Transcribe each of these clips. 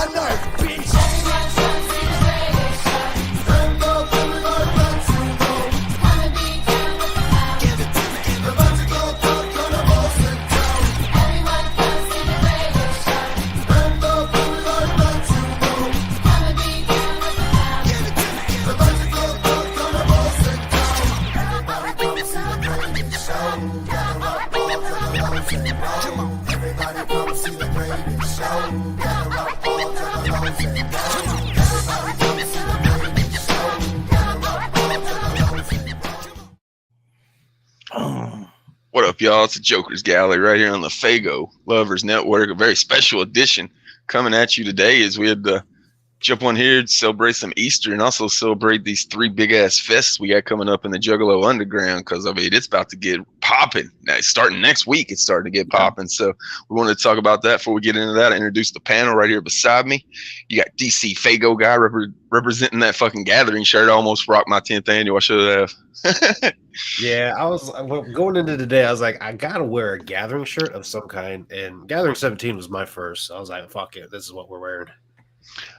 my nerve, bitch. What up, y'all? It's the Jokerz Gallery right here on the Fago Lovers Network. A very special edition coming at you today as we had to jump on here to celebrate some Easter and also celebrate these 3 big-ass fests we got coming up in the Juggalo Underground because, I mean, it's about to get popping. Now, starting next week, it's starting to get popping. So we wanted to talk about that before we get into that. I introduce the panel right here beside me. You got DC Fago guy representing that fucking gathering shirt. I almost rocked my 10th annual. I should have. Yeah, I was going into today. I was like, I gotta wear a gathering shirt of some kind, and Gathering 17 was my first. So I was like, fuck it, this is what we're wearing.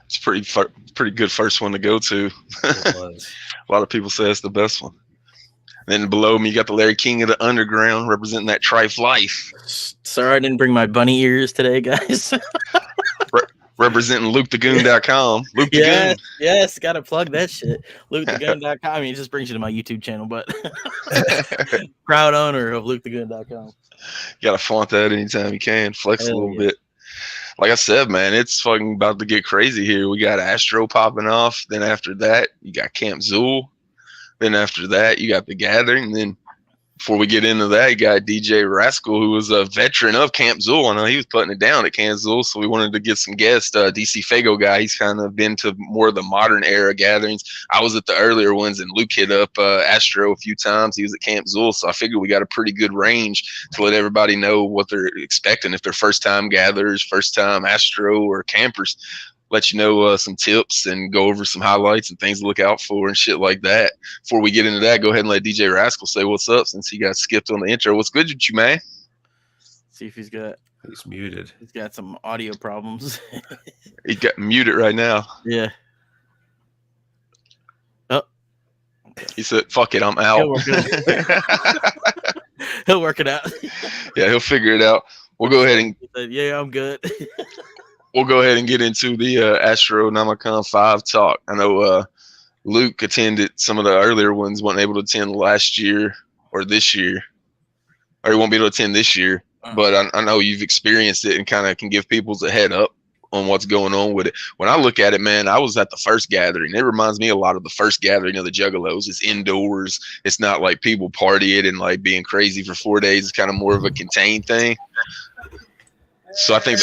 It's pretty good first one to go to. It was. A lot of people say it's the best one. And then below me, you got the Larry King of the Underground representing that Trife life. Sorry, I didn't bring my bunny ears today, guys. Representing LukeTheGoon.com. Luke the yes, Goon. yes, gotta plug that shit. LukeTheGoon.com. I mean, it just brings you to my YouTube channel, but proud owner of LukeTheGoon.com. You gotta flaunt that anytime you can. Flex Hell a little yeah. bit. Like I said, man, it's fucking about to get crazy here. We got Astro popping off. Then after that, you got Camp Zulu. Then after that, you got the Gathering. Then before we get into that, you got DJ Raskal, who was a veteran of Camp Zulu. I know he was putting it down at Camp Zulu, so we wanted to get some guests. DC Fago guy, he's kind of been to more of the modern era gatherings. I was at the earlier ones, and Luke hit up Astro a few times. He was at Camp Zulu, so I figured we got a pretty good range to let everybody know what they're expecting if they're first-time gatherers, first-time Astro, or campers. Let you know some tips and go over some highlights and things to look out for and shit like that. Before we get into that, go ahead and let DJ Raskal say what's up since he got skipped on the intro. What's good with you, man? See if he's muted. He's got some audio problems. He got muted right now. Yeah. Oh. He said, fuck it, I'm out. He'll work it out. Yeah, he'll figure it out. We'll go ahead and He said, yeah, I'm good. we'll go ahead and get into the Astronomicon 5 talk. I know Luke attended some of the earlier ones, wasn't able to attend last year or this year, or he won't be able to attend this year. But I know you've experienced it and kind of can give people a head up on what's going on with it. When I look at it, man, I was at the first gathering. It reminds me a lot of the first gathering of the Juggalos. It's indoors. It's not like people party it and like being crazy for 4 days. It's kind of more of a contained thing. So I think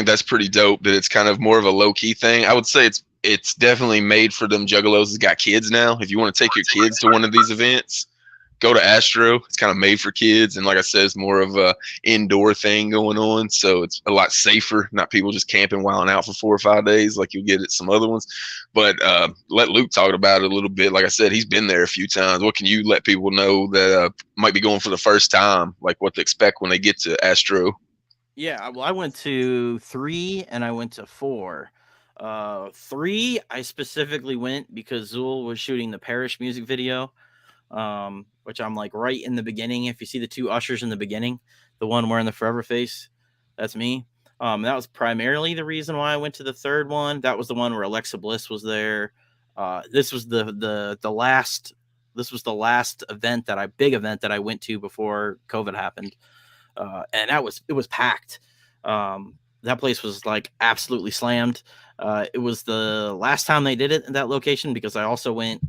that's pretty dope that it's kind of more of a low key thing. I would say it's definitely made for them Juggalos that's got kids now. If you want to take your kids to one of these events, go to Astro. It's kind of made for kids. And like I said, it's more of a indoor thing going on. So it's a lot safer, not people just camping, wilding out for 4 or 5 days like you'll get at some other ones. But let Luke talk about it a little bit. Like I said, he's been there a few times. What can you let people know that might be going for the first time, like what to expect when they get to Astro? Yeah, well, I went to 3 and I went to 4. 3, I specifically went because Zulu was shooting the Parish music video, which I'm like right in the beginning. If you see the 2 ushers in the beginning, the one wearing the forever face, that's me. That was primarily the reason why I went to the 3rd one. That was the one where Alexa Bliss was there. This was the last. This was the last big event that I went to before COVID happened. And it was packed. That place was like absolutely slammed. It was the last time they did it in that location because I also went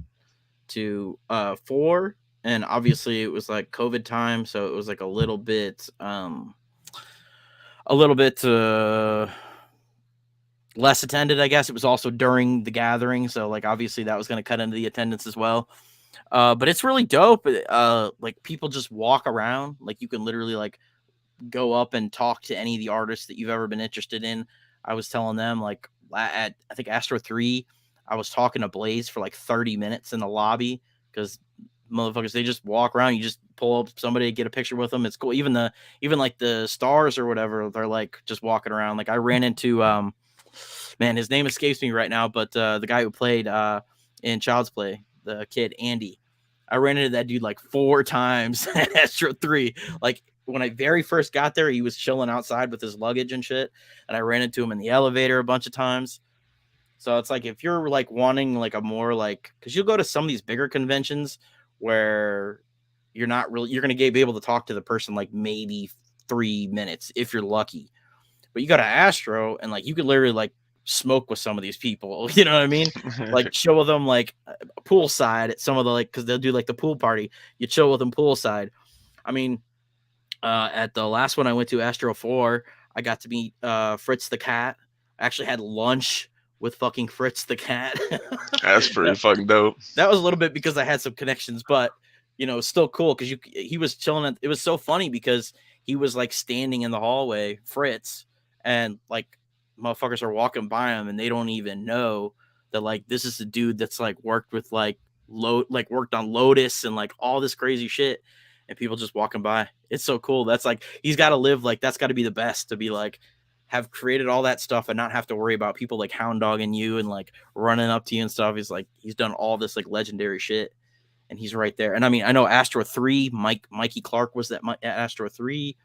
to 4, and obviously it was like COVID time, so it was like a little bit less attended, I guess. It was also during the gathering, so like obviously that was going to cut into the attendance as well. But it's really dope. Like people just walk around, like you can literally like go up and talk to any of the artists that you've ever been interested in. I was telling them like at I think Astro 3, I was talking to Blaze for like 30 minutes in the lobby because motherfuckers, they just walk around. You just pull up somebody, get a picture with them. It's cool. Even like the stars or whatever, they're like just walking around. Like I ran into man, his name escapes me right now, but the guy who played in Child's Play, the kid Andy. I ran into that dude like 4 times at Astro 3. Like when I very first got there, he was chilling outside with his luggage and shit, and I ran into him in the elevator a bunch of times. So it's like if you're like wanting like a more like, because you'll go to some of these bigger conventions where you're not really, you're going to be able to talk to the person like maybe 3 minutes if you're lucky. But you go to Astro and like you could literally like smoke with some of these people, you know what I mean? Like chill with them like poolside at some of the like, because they'll do like the pool party. You chill with them poolside. I mean, at the last one I went to, Astro 4, I got to meet Fritz the cat. I actually had lunch with fucking Fritz the cat. That's pretty fucking dope. That was a little bit because I had some connections, but you know, still cool because he was chilling. It was so funny because he was like standing in the hallway, Fritz, and like motherfuckers are walking by him and they don't even know that like this is the dude that's like worked with like worked on Lotus and like all this crazy shit, and people just walking by. It's so cool. That's like he's got to live like that's got to be the best to be like have created all that stuff and not have to worry about people like hound dogging you and like running up to you and stuff. He's like, he's done all this like legendary shit and he's right there. And I mean, I know Astro 3, Mikey Clark was that Astro 3.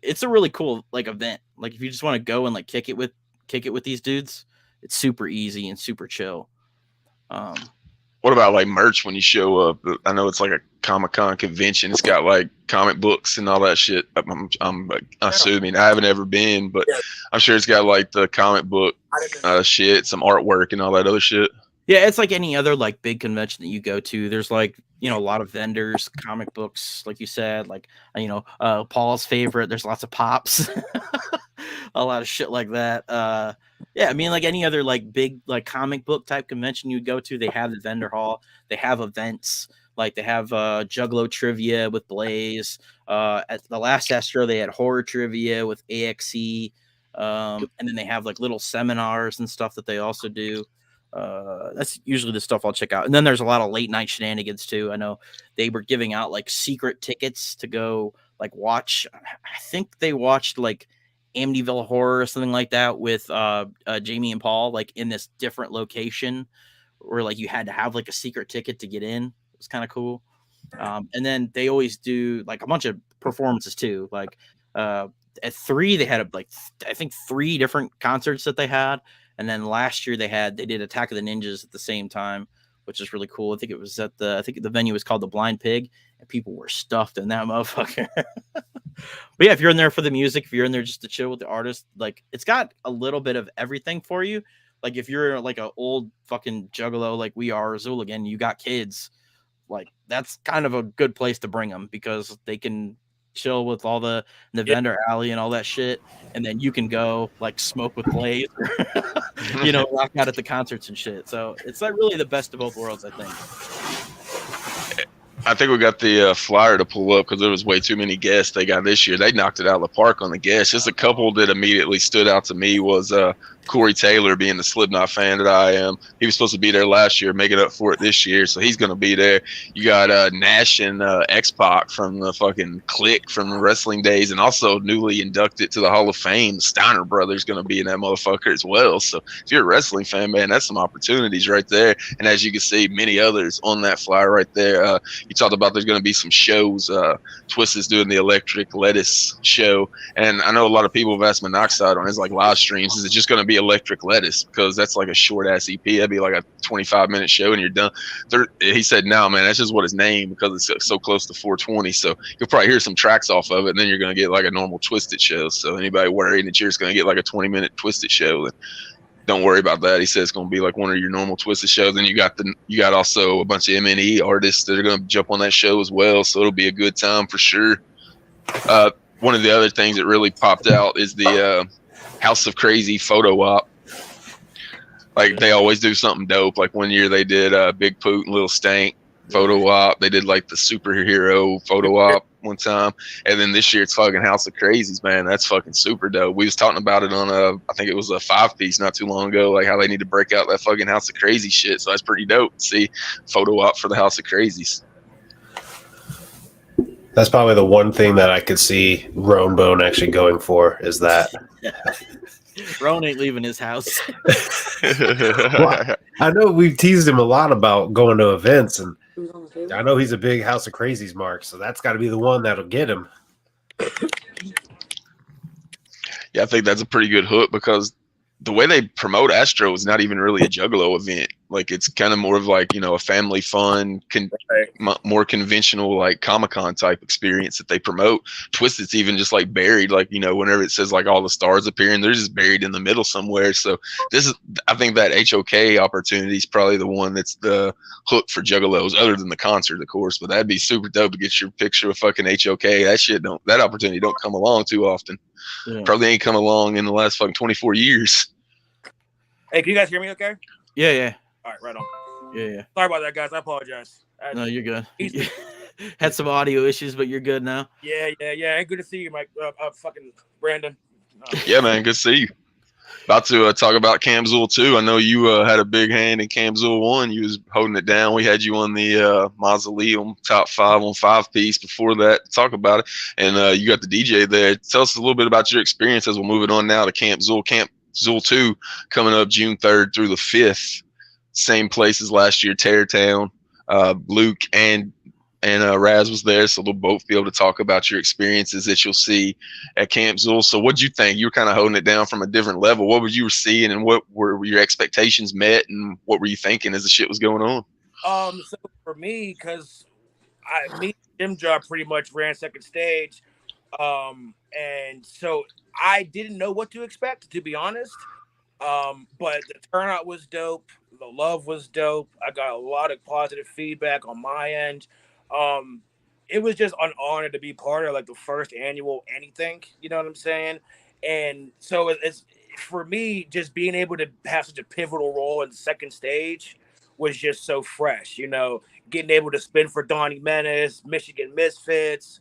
It's a really cool like event. Like if you just want to go and like kick it with these dudes, it's super easy and super chill. What about like merch when you show up? I know it's like a Comic-Con convention. It's got like comic books and all that shit. I'm assuming I haven't ever been, but I'm sure it's got like the comic book shit, some artwork and all that other shit. Yeah, it's like any other like big convention that you go to. There's like, you know, a lot of vendors, comic books, like you said, like, you know, Paul's favorite. There's lots of pops, a lot of shit like that. Yeah, I mean, like any other like big like comic book type convention you'd go to, they have the vendor hall. They have events. Like they have Juggalo trivia with Blaze. At the last Astro, they had horror trivia with AXE. And then they have like little seminars and stuff that they also do. That's usually the stuff I'll check out. And then there's a lot of late night shenanigans too. I know they were giving out like secret tickets to go like watch. I think they watched like Amityville Horror or something like that with Jamie and Paul, like in this different location where like you had to have like a secret ticket to get in. It was kind of cool. And then they always do like a bunch of performances too. Like at 3, they had like I think 3 different concerts that they had. And then last year they did Attack of the Ninjas at the same time, which is really cool. I think it was I think the venue was called the Blind Pig, and people were stuffed in that motherfucker. But yeah, if you're in there for the music, if you're in there just to chill with the artist, like it's got a little bit of everything for you. Like if you're like an old fucking juggalo like we are, Zooligan, you got kids, like that's kind of a good place to bring them because they can chill with all the vendor alley and all that shit, and then you can go like smoke with Blaze or you know, rock out at the concerts and shit. So it's like really the best of both worlds, I think. I think we got the flyer to pull up because there was way too many guests they got this year. They knocked it out of the park on the guests. Just a couple that immediately stood out to me was Corey Taylor, being the Slipknot fan that I am. He was supposed to be there last year, making up for it this year, so he's going to be there. You got Nash and X-Pac from the fucking Clique from the wrestling days, and also newly inducted to the Hall of Fame. The Steiner brothers going to be in that motherfucker as well. So if you're a wrestling fan, man, that's some opportunities right there. And as you can see, many others on that flyer right there. You talked about there's going to be some shows. Twist is doing the Electric Lettuce show, and I know a lot of people have asked Monoxide on his like live streams, is it just going to be Electric Lettuce? Because that's like a short ass EP. That'd be like a 25-minute show and you're done. He said, no, man, that's just what it's named because it's so close to 420. So you'll probably hear some tracks off of it, and then you're going to get like a normal Twisted show. So anybody worrying that you're just going to get like a 20-minute Twisted show, then don't worry about that. He says it's going to be like one of your normal Twisted shows. Then you got also a bunch of MNE artists that are going to jump on that show as well. So it'll be a good time for sure. One of the other things that really popped out is the House of Crazy photo op. Like they always do something dope. Like one year they did Big Poot and Little Stank photo op. They did like the superhero photo op one time, and then this year it's fucking House of Crazies, man. That's fucking super dope. We was talking about it on I think it was a 5-piece not too long ago, like how they need to break out that fucking House of Crazy shit. So that's pretty dope to see photo op for the House of Crazies. That's probably the one thing that I could see Roan Bone actually going for is that. Roan ain't leaving his house. Well, I know we've teased him a lot about going to events, and I know he's a big House of Crazies mark, so that's got to be the one that'll get him. Yeah, I think that's a pretty good hook because the way they promote Astro is not even really a Juggalo event. Like it's kind of more of like, you know, a family fun, more conventional like Comic-Con type experience that they promote. Twisted's even just like buried, like, you know, whenever it says like all the stars appearing, they're just buried in the middle somewhere. So this is, I think that HOK opportunity is probably the one that's the hook for Juggalos, other than the concert, of course. But that'd be super dope to get your picture with fucking HOK. That opportunity don't come along too often. Yeah. Probably ain't come along in the last fucking 24 years. Hey, can you guys hear me okay? Yeah. All right, right on. Yeah. Sorry about that, guys. I apologize. No, you're good. Had some audio issues, but you're good now. Yeah. Hey, good to see you, Mike. Fucking Brandon. Yeah, man. Good to see you. About to talk about Cam Zul too. I know you had a big hand in Cam Zul 1. You was holding it down. We had you on the Mausoleum top 5 on 5 piece before that to talk about it. And you got the DJ there. Tell us a little bit about your experience as we're moving on now to Camp Zul. Camp Zul 2 coming up June 3rd through the 5th. Same place as last year, Terrortown. Luke and Raz was there, so they'll both be able to talk about your experiences that you'll see at Camp Zul. So what'd you think? You were kind of holding it down from a different level. What were you seeing, and what were your expectations met, and what were you thinking as the shit was going on? So for me, because me and Jim Job pretty much ran second stage, and so I didn't know what to expect, to be honest. But the turnout was dope. The love was dope. I got a lot of positive feedback on my end. It was just an honor to be part of like the first annual anything, you know what I'm saying? And so it's for me, just being able to have such a pivotal role in the second stage was just so fresh, you know, getting able to spin for Donnie Menace, Michigan Misfits,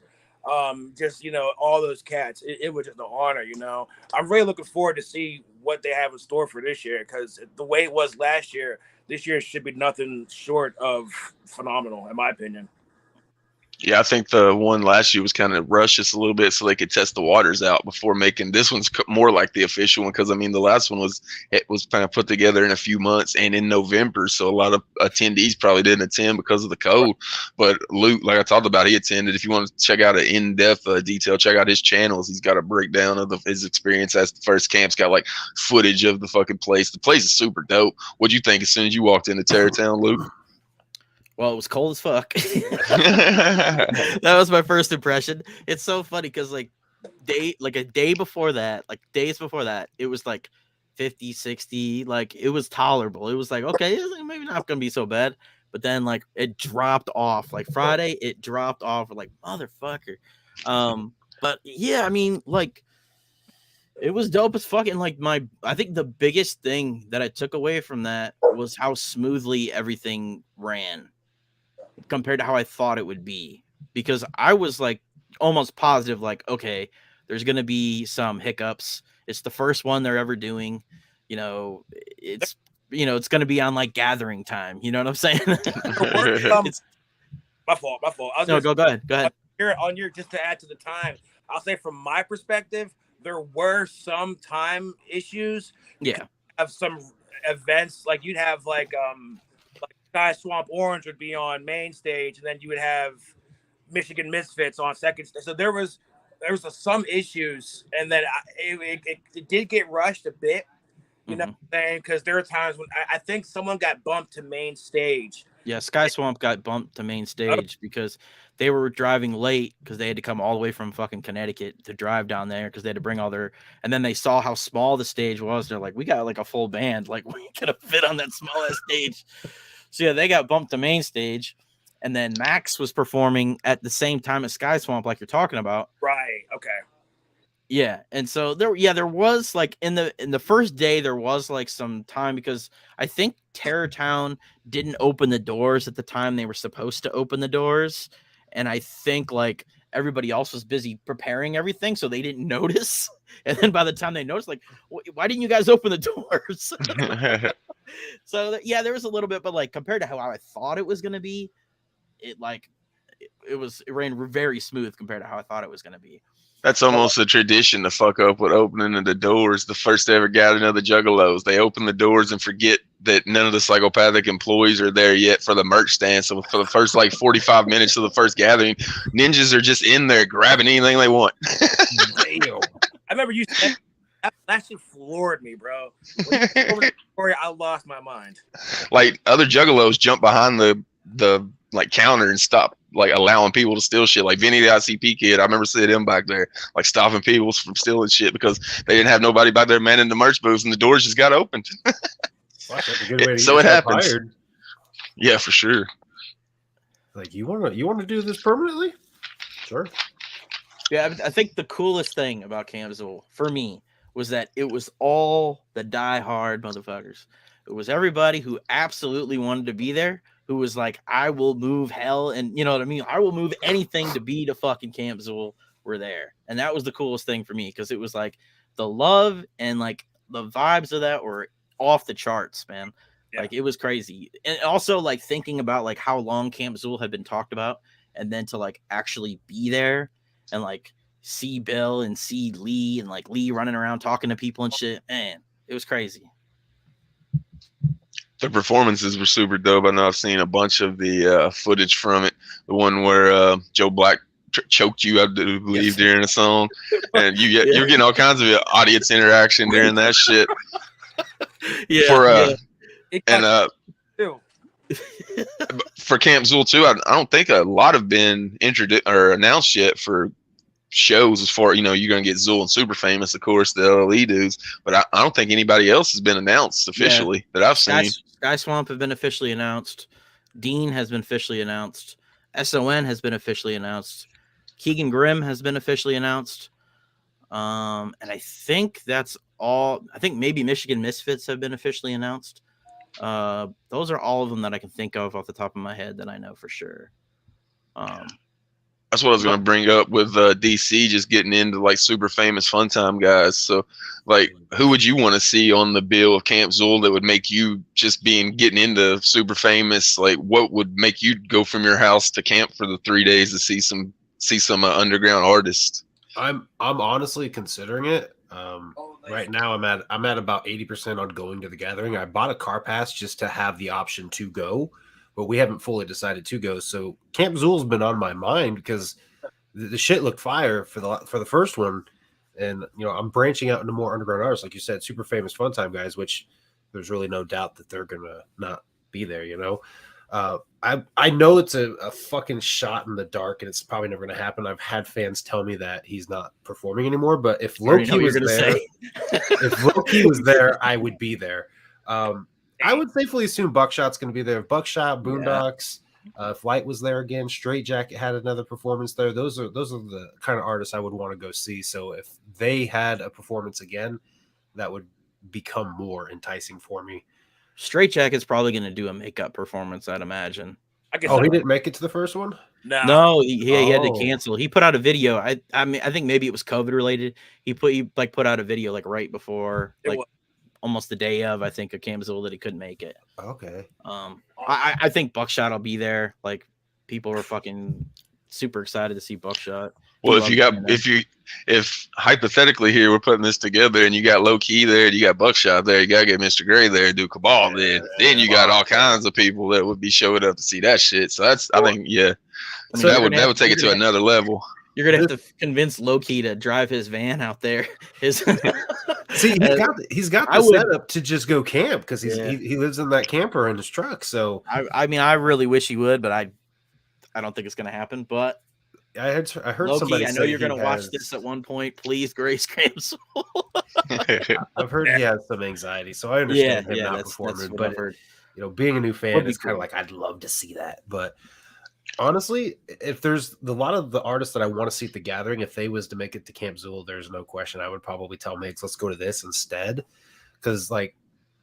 just, you know, all those cats. It was just an honor, you know. I'm really looking forward to see what they have in store for this year, because the way it was last year, this year should be nothing short of phenomenal, in my opinion. Yeah, I think the one last year was kind of rushed just a little bit so they could test the waters out before making this one's more like the official one. Because I mean, the last one was kind of put together in a few months and in November, so a lot of attendees probably didn't attend because of the cold. But Luke, like I talked about, he attended. If you want to check out an in-depth detail, check out his channels. He's got a breakdown of his experience as the first camp's got like footage of the fucking place. The place is super dope. What'd you think as soon as you walked into Terrortown, Luke? Well, it was cold as fuck. That was my first impression. It's so funny because days before that, it was like 50, 60. Like it was tolerable. It was like, okay, maybe not gonna be so bad. But then like it dropped off. Like Friday, it dropped off. Like motherfucker. But yeah, I mean, like it was dope as fucking. Like I think the biggest thing that I took away from that was how smoothly everything ran compared to how I thought it would be, because I was like almost positive, like, okay, there's going to be some hiccups. It's the first one they're ever doing. You know, it's going to be on like gathering time. You know what I'm saying? My fault. Go ahead. On your, just to add to the time, I'll say from my perspective, there were some time issues. Yeah. Have some events, like you'd have like Sky Swamp Orange would be on main stage, and then you would have Michigan Misfits on second stage. So there was some issues, and then it did get rushed a bit, you know what I'm saying? Because there were times when I think someone got bumped to main stage. Yeah, Sky Swamp got bumped to main stage because they were driving late because they had to come all the way from fucking Connecticut to drive down there because they had to bring all their. And then they saw how small the stage was. They're like, we got like a full band. Like, we could have fit on that small ass stage. So yeah, they got bumped to main stage, and then Max was performing at the same time as Sky Swamp, like you're talking about. Right. Okay. Yeah, and so there was like in the first day there was like some time because I think Terrortown didn't open the doors at the time they were supposed to open the doors, and I think like everybody else was busy preparing everything, so they didn't notice. And then by the time they noticed, like, why didn't you guys open the doors? So yeah, there was a little bit, but like compared to how I thought it was gonna be, it it ran very smooth compared to how I thought it was going to be. That's almost a tradition to fuck up with opening of the doors. The first ever gathering of the Juggalos, they open the doors and forget that none of the psychopathic employees are there yet for the merch stand. So for the first like 45 minutes of the first gathering, ninjas are just in there grabbing anything they want. Damn. I remember you said that actually floored me, bro. When you told me the story, I lost my mind. Like other Juggalos jump behind the like counter and stop like allowing people to steal shit. Like Vinny the ICP kid, I remember seeing him back there, like stopping people from stealing shit because they didn't have nobody back there manning the merch booths and the doors just got opened. That's a good way to So it happens. hired. Yeah, for sure. Like you want to do this permanently? Sure. Yeah, I think the coolest thing about Camp Zulu for me was that it was all the die-hard motherfuckers. It was everybody who absolutely wanted to be there, who was like, I will move hell, and you know what I mean? I will move anything to be to fucking Camp Zulu. Were there. And that was the coolest thing for me because it was like the love and like the vibes of that were off the charts, man. Yeah. Like it was crazy. And also like thinking about like how long Camp Zulu had been talked about and then to like actually be there and like see Bill and see Lee and like Lee running around talking to people and shit. Man, it was crazy. The performances were super dope. I know I've seen a bunch of the footage from it. The one where Joe Black choked you, I do believe, during a song, and you're getting all kinds of audience interaction during that shit. For Camp Zulu too, I don't think a lot have been introduced or announced yet for shows as far, you're gonna get Zulu and Super Famous, of course, the LLE dudes, but I don't think anybody else has been announced officially that I've seen. Sky Swamp have been officially announced. Dean has been officially announced. SON has been officially announced. Keegan Grimm has been officially announced. And I think that's all. I think maybe Michigan Misfits have been officially announced. Those are all of them that I can think of off the top of my head that I know for sure. That's what I was going to bring up with DC just getting into like Super Famous Fun Time guys. So like, who would you want to see on the bill of Camp Zulu that would make you just getting into Super Famous? Like what would make you go from your house to camp for the 3 days to see some underground artists? I'm honestly considering it. Right now I'm at about 80% on going to the gathering. I bought a car pass just to have the option to go, but we haven't fully decided to go. So Camp Zulu's been on my mind because the shit looked fire for the first one. And, I'm branching out into more underground artists. Like you said, Super Famous Fun Time guys, which there's really no doubt that they're going to not be there, I know it's a fucking shot in the dark and it's probably never going to happen. I've had fans tell me that he's not performing anymore, but if Loki was there, if Loki was there, I would be there. I would safely assume Buckshot's going to be there. Buckshot, Boondocks, if Light was there again, Straight Jacket had another performance there. Those are the kind of artists I would want to go see. So if they had a performance again, that would become more enticing for me. Straight Jacket's probably going to do a makeup performance, I'd imagine. He didn't make it to the first one? No, he had to cancel. He put out a video. I mean, I think maybe it was COVID related. He put out a video like right before, like almost the day of, I think, of Camp Zulu that he couldn't make it. Okay. I think Buckshot will be there. Like people were fucking super excited to see Buckshot. Well, if hypothetically here we're putting this together and you got Low Key there, you got Buckshot there, you gotta get Mr. Gray there, do Cabal, then you got all kinds of people that would be showing up to see that shit. So I think so that would take it to another level. You're gonna have to convince Low Key to drive his van out there. See, he's got the setup to just go camp because he lives in that camper in his truck. So I mean, I really wish he would, but I don't think it's gonna happen. But I heard Low-key, somebody. I know you're gonna watch this at one point. Please, Grace Camp Zulu. I've heard he has some anxiety, so I understand him not performing. But being a new fan, it's kind of like I'd love to see that. But honestly, if there's a lot of the artists that I want to see at the gathering, if they was to make it to Camp Zulu, there's no question I would probably tell Migs, let's go to this instead. Because like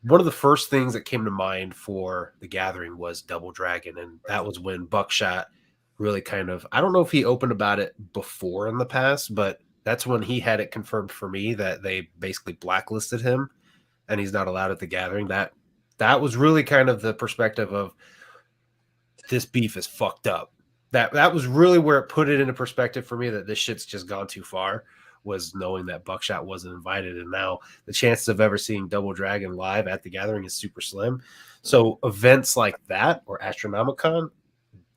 one of the first things that came to mind for the gathering was Double Dragon, and that was when Buckshot really kind of, I don't know if he opened about it before in the past, but that's when he had it confirmed for me that they basically blacklisted him and he's not allowed at the gathering. That was really kind of the perspective of this beef is fucked up. that was really where it put it into perspective for me that this shit's just gone too far, was knowing that Buckshot wasn't invited. And now the chances of ever seeing Double Dragon live at the gathering is super slim. So events like that or Astronomicon,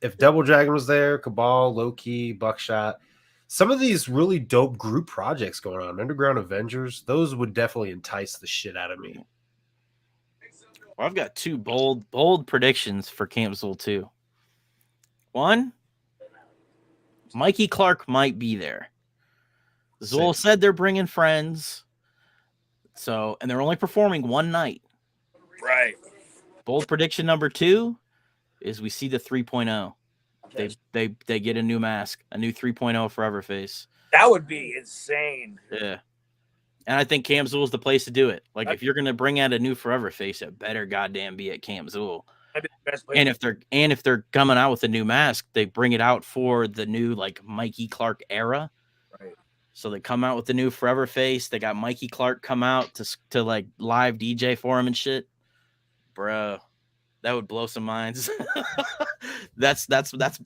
if Double Dragon was there, Cabal, Loki, Buckshot, some of these really dope group projects going on, Underground Avengers, those would definitely entice the shit out of me. Well, I've got two bold predictions for Camp Zool 2. One, Mikey Clark might be there. Zool said they're bringing friends. So, and they're only performing one night. Right. Bold prediction number 2 is we see the 3.0. They get a new mask, a new 3.0 Forever Face. That would be insane. Yeah. And I think Camp Zool is the place to do it. Like, if you're gonna bring out a new Forever Face, it better goddamn be at Camp Zool. That'd be the best place. And if they're coming out with a new mask, they bring it out for the new like Mikey Clark era. Right. So they come out with the new Forever Face. They got Mikey Clark come out to like live DJ for him and shit. Bro, that would blow some minds. That's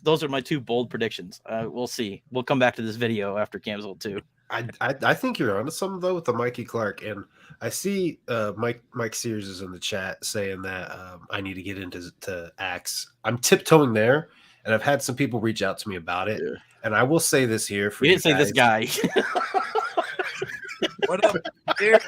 those are my two bold predictions. We'll see. We'll come back to this video after Camp Zool 2. I think you're onto something though with the Mikey Clark, and I see Mike Sears is in the chat saying that I need to get into Axe. I'm tiptoeing there, and I've had some people reach out to me about it. Yeah. And I will say this here for you didn't say this guy. What up, here?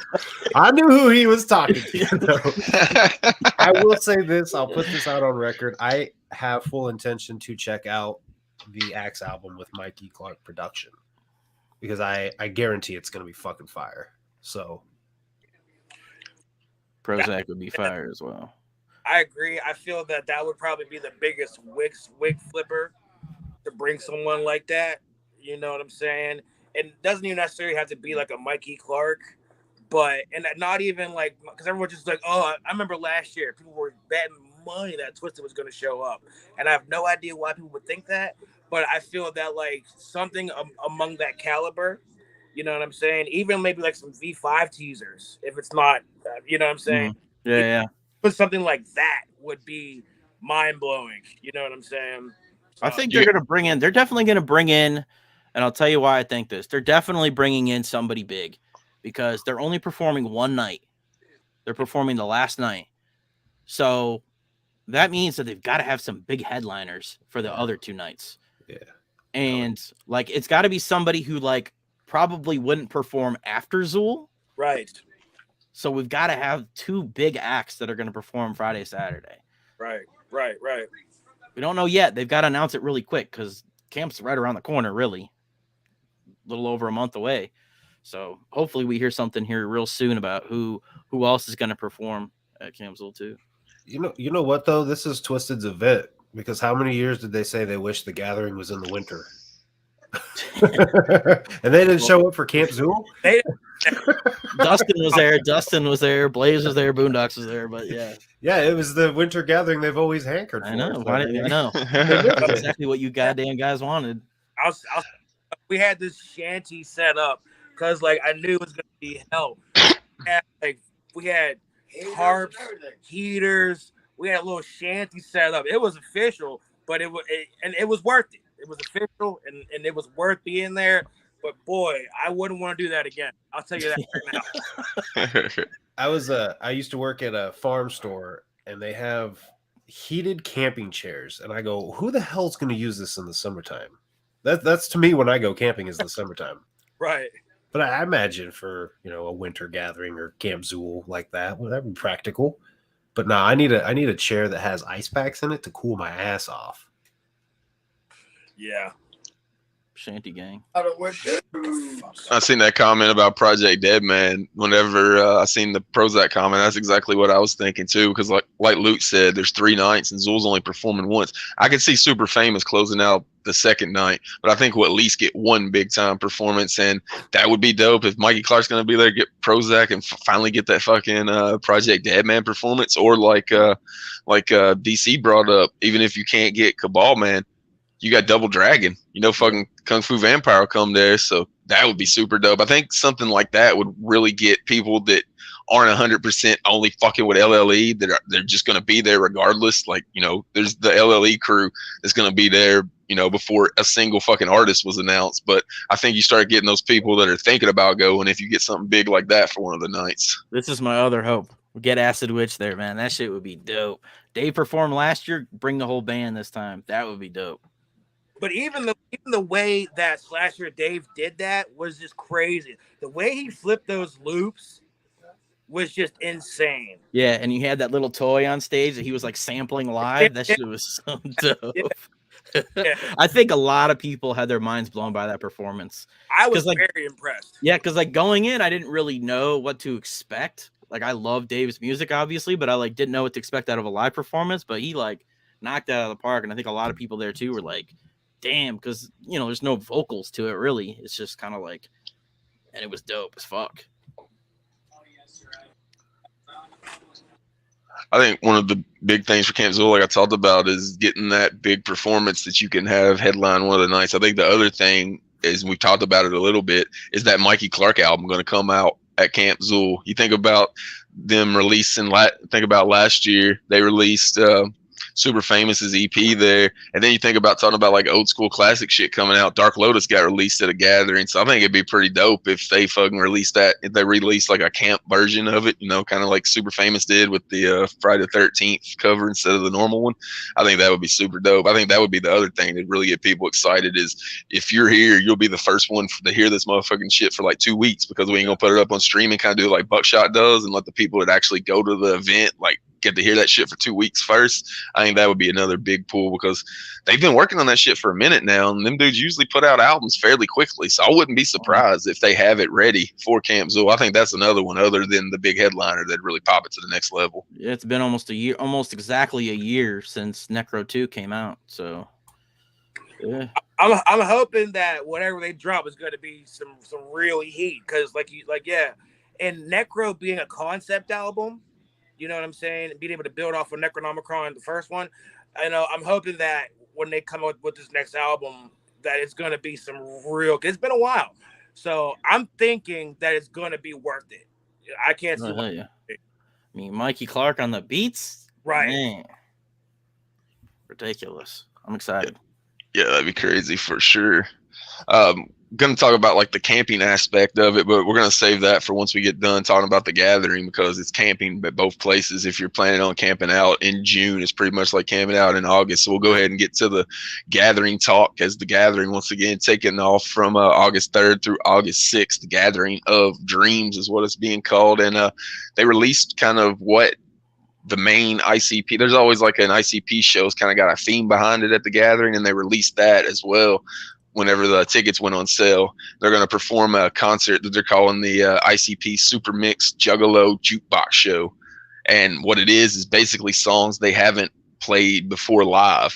I knew who he was talking to. I will say this. I'll put this out on record. I have full intention to check out the Axe album with Mikey Clark production, because I guarantee it's going to be fucking fire. So Prozac would be fire as well. I agree. I feel that would probably be the biggest wig flipper to bring someone like that. You know what I'm saying? It doesn't even necessarily have to be like a Mikey Clark, but and not even like, because everyone's just like, oh, I remember last year people were betting money that Twisted was going to show up, and I have no idea why people would think that. But I feel that like something among that caliber, you know what I'm saying? Even maybe like some V5 teasers, if it's not, you know what I'm saying? Mm-hmm. Yeah. But something like that would be mind blowing. You know what I'm saying? So, I think they're going to bring in. They're definitely going to bring in, and I'll tell you why I think this. They're definitely bringing in somebody big, because they're only performing one night. They're performing the last night, so that means that they've got to have some big headliners for the other 2 nights. Yeah. And like, it's got to be somebody who like probably wouldn't perform after Zool. Right. So we've got to have 2 big acts that are going to perform Friday, Saturday. Right. We don't know yet. They've got to announce it really quick because camp's right around the corner, really. A little over a month away. So hopefully we hear something here real soon about who else is going to perform at Camp Zool 2. You know what though? This is Twisted's event, because how many years did they say they wish the gathering was in the winter? And they didn't show up for Camp Zool? Dustin was there. Blaze was there. Boondocks was there. But yeah. Yeah, it was the winter gathering they've always hankered for. I know. I know. Exactly what you goddamn guys wanted. We had this shanty set up because like I knew it was gonna be hell. We had tarps, heaters. We had a little shanty set up. It was official, but it was worth it. It was official and it was worth being there. But boy, I wouldn't want to do that again. I'll tell you that right now. I used to work at a farm store, and they have heated camping chairs, and I go, who the hell's going to use this in the summertime? That's to me when I go camping is the summertime. Right. But I imagine for, a winter gathering or Camp Zool like that, well, that'd be practical. But no, I need a chair that has ice packs in it to cool my ass off. Yeah. Shanty gang. I seen that comment about Project Dead Man. Whenever I seen the Prozac comment, that's exactly what I was thinking too. Because like Luke said, there's 3 nights and Zool's only performing once. I could see Super Famous closing out the second night, but I think we'll at least get one big time performance, and that would be dope if Mikey Clark's gonna be there, get Prozac, and finally get that fucking Project Dead Man performance, or like DC brought up, even if you can't get Cabal, man, you got Double Dragon, fucking Kung Fu Vampire will come there. So that would be super dope. I think something like that would really get people that aren't 100% only fucking with LLE, they're just going to be there regardless. Like, there's the LLE crew that's going to be there before a single fucking artist was announced. But I think you start getting those people that are thinking about going if you get something big like that for one of the nights. This is my other hope. Get Acid Witch there, man. That shit would be dope. Dave performed last year. Bring the whole band this time. That would be dope. But even the way that Slasher Dave did that was just crazy. The way he flipped those loops was just insane. Yeah, and you had that little toy on stage that he was like sampling live. That shit was so dope. Yeah. I think a lot of people had their minds blown by that performance. I was like, very impressed. Yeah, because like going in, I didn't really know what to expect. Like I love Dave's music, obviously, but I like didn't know what to expect out of a live performance. But he like knocked it out of the park, and I think a lot of people there too were like, "Damn," because there's no vocals to it really. It's just kind of like, and it was dope as fuck. I think one of the big things for Camp Zulu, like I talked about, is getting that big performance that you can have headline one of the nights. I think the other thing is, we talked about it a little bit, is that Mikey Clark album going to come out at Camp Zulu. You think about them releasing, think about last year, they released Super Famous's EP there, and then you think about talking about like old school classic shit coming out. Dark Lotus got released at a gathering, so I think it'd be pretty dope if they fucking released that. If they released like a camp version of it, kind of like Super Famous did with the Friday the 13th cover instead of the normal one. I think that would be super dope. I think that would be the other thing that really get people excited is if you're here, you'll be the first one to hear this motherfucking shit for like 2 weeks, because we ain't gonna put it up on stream and kind of do it like Buckshot does and let the people that actually go to the event like get to hear that shit for 2 weeks first. I think that would be another big pull, because they've been working on that shit for a minute now, and them dudes usually put out albums fairly quickly. So I wouldn't be surprised if they have it ready for Camp Zoo. I think that's another one other than the big headliner that really pop it to the next level. It's been almost a year, almost exactly a year since Necro 2 came out. So yeah. I'm hoping that whatever they drop is going to be some really heat, because and Necro being a concept album, you know what I'm saying, being able to build off of Necronomicon, the first one, I'm hoping that when they come up with this next album, that it's going to be some real. Cause it's been a while, so I'm thinking that it's going to be worth it. I can't see. I mean, Mikey Clark on the beats, right? Man. Ridiculous. I'm excited. Yeah, that'd be crazy for sure. Going to talk about like the camping aspect of it, but we're going to save that for once we get done talking about the gathering, because it's camping at both places. If you're planning on camping out in June, it's pretty much like camping out in August. So we'll go ahead and get to the gathering talk, as the gathering, once again, taking off from August 3rd through August 6th. The Gathering of Dreams is what it's being called. And they released kind of what the main ICP, there's always like an ICP show's kind of got a theme behind it at the gathering, and they released that as well. Whenever the tickets went on sale, they're going to perform a concert that they're calling the ICP Super Mix Juggalo Jukebox Show. And what it is basically songs they haven't played before live,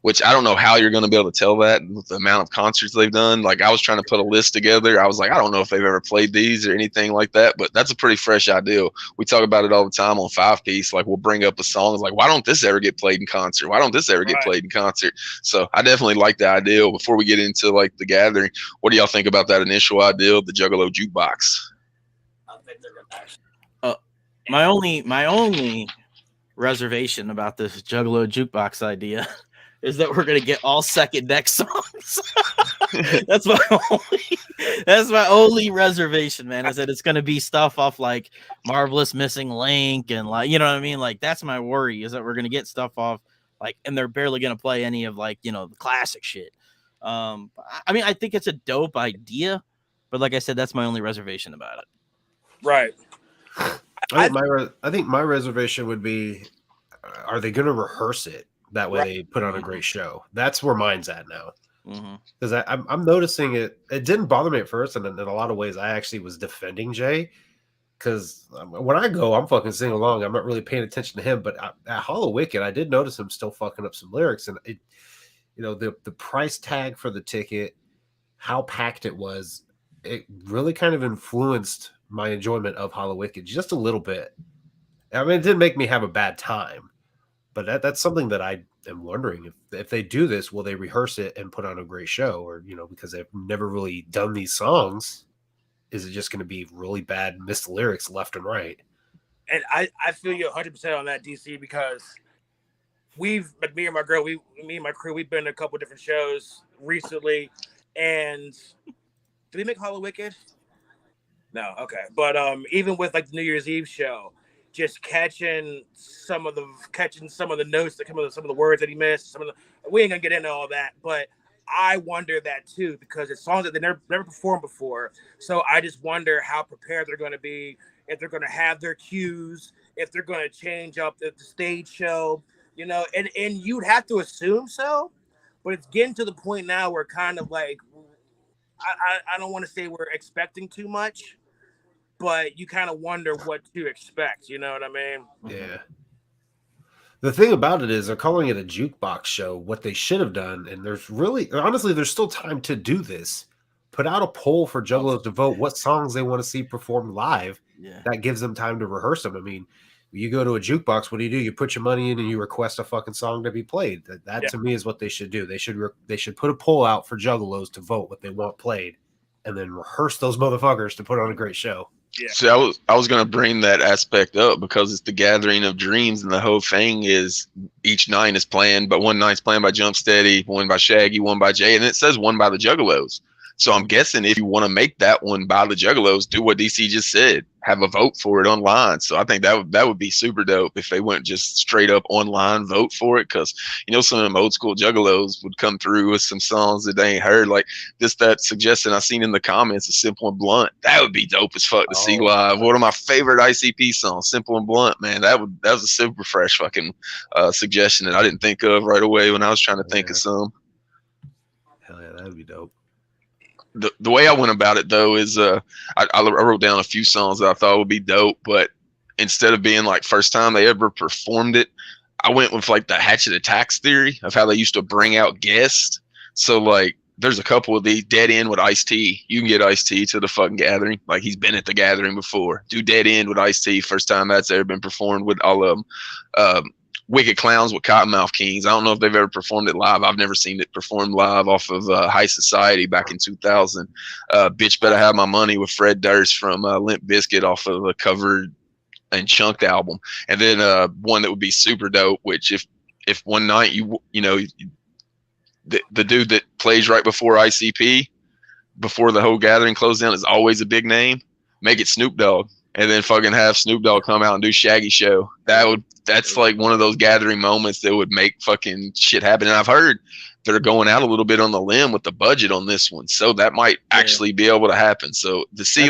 which I don't know how you're going to be able to tell that with the amount of concerts they've done. Like, I was trying to put a list together. I was like, I don't know if they've ever played these or anything like that, but that's a pretty fresh idea. We talk about it all the time on 5-Piece. Like, we'll bring up a song. It's like, why don't this ever get played in concert? Why don't this ever get played in concert? So I definitely like the idea. Before we get into like the gathering, what do y'all think about that initial idea of the Juggalo Jukebox? I think they're going to actually. My only reservation about this Juggalo Jukebox idea is that we're gonna get all second deck songs. That's my only reservation, man. Is that it's gonna be stuff off like Marvelous Missing Link and like, you know what I mean? Like, that's my worry, is that we're gonna get stuff off like, and they're barely gonna play any of like, the classic shit. I mean, I think it's a dope idea, but like I said, that's my only reservation about it. Right. I think my reservation would be, are they gonna rehearse it? That way they put on a great show. That's where mine's at now. Because I'm noticing it. It didn't bother me at first, and in a lot of ways, I actually was defending Jay. Because when I go, I'm fucking singing along. I'm not really paying attention to him. But at Hollow Wicked, I did notice him still fucking up some lyrics, and it, the price tag for the ticket, how packed it was, it really kind of influenced my enjoyment of Hollow Wicked just a little bit. I mean, it didn't make me have a bad time. But that's something that I am wondering, if they do this, will they rehearse it and put on a great show? Or, because they've never really done these songs, is it just going to be really bad, missed lyrics left and right? And I feel you 100% on that, DC, because like me and my girl, me and my crew, we've been to a couple different shows recently, and did we make Hollow Wicked? No, okay. But even with like the New Year's Eve show, just catching some of the notes that come with some of the words that he missed. We ain't gonna get into all that, but I wonder that too because it's songs that they never performed before. So I just wonder how prepared they're going to be, if they're going to have their cues, if they're going to change up the stage show, and you'd have to assume so, but it's getting to the point now where kind of like I don't want to say we're expecting too much, but you kind of wonder what to expect. You know what I mean? Yeah. The thing about it is they're calling it a jukebox show. What they should have done, and honestly, there's still time to do this. Put out a poll for Juggalos to vote what songs they want to see performed live. Yeah. That gives them time to rehearse them. I mean, you go to a jukebox, what do? You put your money in and you request a fucking song to be played. That to me is what they should do. They should put a poll out for Juggalos to vote what they want played, and then rehearse those motherfuckers to put on a great show. Yeah. So I was going to bring that aspect up because it's the gathering of dreams, and the whole thing is each night is planned, but one night's planned by Jump Steady, one by Shaggy, one by Jay, and it says one by the Juggalos. So I'm guessing if you want to make that one by the Juggalos, do what DC just said. Have a vote for it online. So I think that would be super dope if they went just straight up online vote for it. Because some of them old school Juggalos would come through with some songs that they ain't heard, like that suggestion I seen in the comments of Simple and Blunt. That would be dope as fuck to see live. One of my favorite ICP songs, Simple and Blunt, man. That was a super fresh fucking suggestion that I didn't think of right away when I was trying to think of some. Hell yeah, that would be dope. The way I went about it though is I wrote down a few songs that I thought would be dope, but instead of being like first time they ever performed it, I went with like the Hatchet Attacks theory of how they used to bring out guests. So like there's a couple of these Dead End with Ice-T. You can get Ice-T to the fucking gathering. Like he's been at the gathering before. Do Dead End with Ice-T, first time that's ever been performed with all of them. Wicked Clowns with Cottonmouth Kings. I don't know if they've ever performed it live. I've never seen it performed live off of High Society back in 2000. Bitch Better Have My Money with Fred Durst from Limp Bizkit off of the Covered and Chunked album. And then one that would be super dope, which if one night the dude that plays right before ICP, before the whole gathering closed down, is always a big name, make it Snoop Dogg. And then fucking have Snoop Dogg come out and do Shaggy Show. That's like one of those gathering moments that would make fucking shit happen. And I've heard they're going out a little bit on the limb with the budget on this one, so that might actually be able to happen. So to see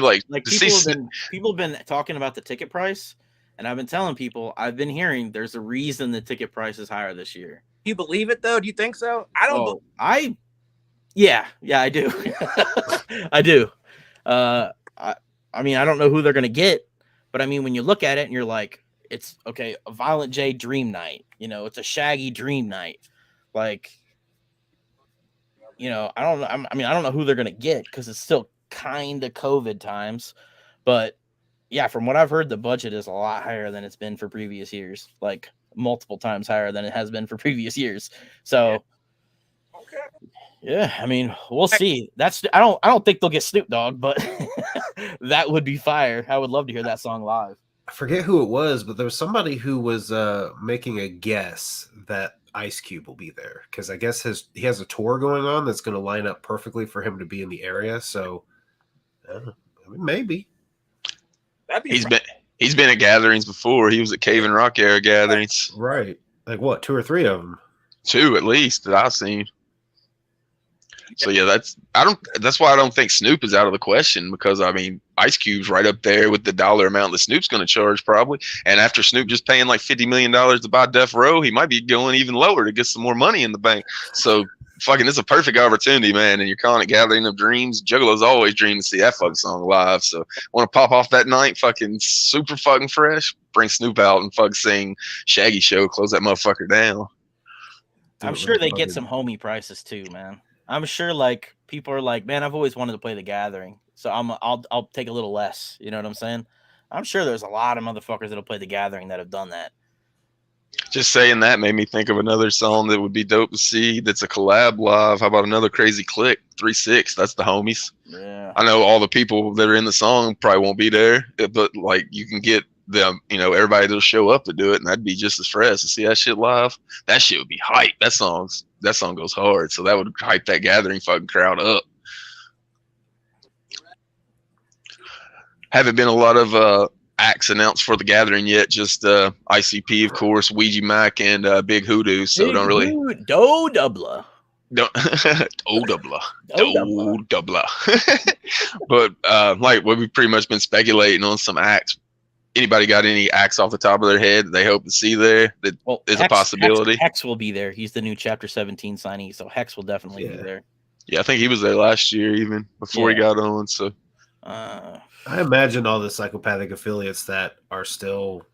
people have been talking about the ticket price, and I've been telling people, I've been hearing there's a reason the ticket price is higher this year. Do you believe it though? Do you think so? I don't. Yeah, I do. I do. I mean, I don't know who they're gonna get, but I mean, when you look at it and you're like, it's okay, a Violent J Dream Night, it's a Shaggy Dream Night, like, I don't know. I don't know who they're gonna get because it's still kind of COVID times, but yeah, from what I've heard, the budget is a lot higher than it's been for previous years, like multiple times higher than it has been for previous years. So. Okay. Yeah, I mean, we'll see. I don't think they'll get Snoop Dogg, but that would be fire. I would love to hear that song live. I forget who it was, but there was somebody who was making a guess that Ice Cube will be there because I guess he has a tour going on that's going to line up perfectly for him to be in the area. So maybe he's been at gatherings before. He was at Cave and Rock era gatherings, right? Like what, 2 or 3 of them? 2 at least that I've seen. So yeah, that's why I don't think Snoop is out of the question, because I mean Ice Cube's right up there with the dollar amount that Snoop's going to charge probably, and after Snoop just paying like $50 million to buy Death Row, he might be going even lower to get some more money in the bank. So fucking, it's a perfect opportunity, man. And you're calling it Gathering of Dreams. Juggalos always dream to see that fucking song live. So want to pop off that night, fucking super fucking fresh. Bring Snoop out and fucking sing Shaggy Show. Close that motherfucker down. I'm sure they get some homie prices too, man. I'm sure like people are like, man, I've always wanted to play the Gathering, so I'll take a little less. You know what I'm saying? I'm sure there's a lot of motherfuckers that'll play the Gathering that have done that. Just saying that made me think of another song that would be dope to see. That's a collab live. How about another Crazy Click 3-6? That's the homies. Yeah. I know all the people that are in the song probably won't be there, but like you can get everybody that'll show up to do it, and that'd be just as fresh to see that shit live. That shit would be hype. That song goes hard, so that would hype that gathering fucking crowd up. Haven't been a lot of acts announced for the gathering yet. Just ICP, of course, Ouija Mac, and Big Hoodoo. So Big don't really Do Doubler. don't doubler. But like what we've pretty much been speculating on some acts. Anybody got any acts off the top of their head that they hope to see there? That is a possibility. Hex will be there. He's the new Chapter 17 signee, so Hex will definitely be there. Yeah, I think he was there last year, even before he got on. So I imagine all the psychopathic affiliates that are still,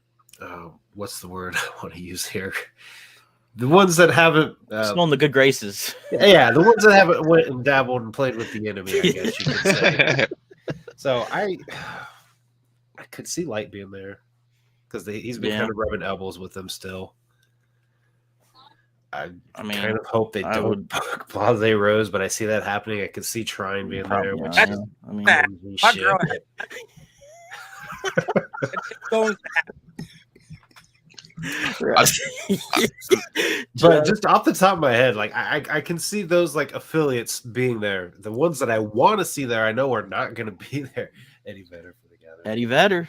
what's the word I want to use here? The ones that haven't still in the good graces. Yeah, the ones that haven't went and dabbled and played with the enemy, I guess you could say. So I could see Light being there because he's been kind of rubbing elbows with them still. I mean, kind of hope they don't book Blase Rose, but I see that happening. I could see Trine being there. Which my girl going but just off the top of my head, like I can see those like affiliates being there. The ones that I want to see there, I know are not going to be there. Eddie Vedder for the gathering. Eddie Vedder.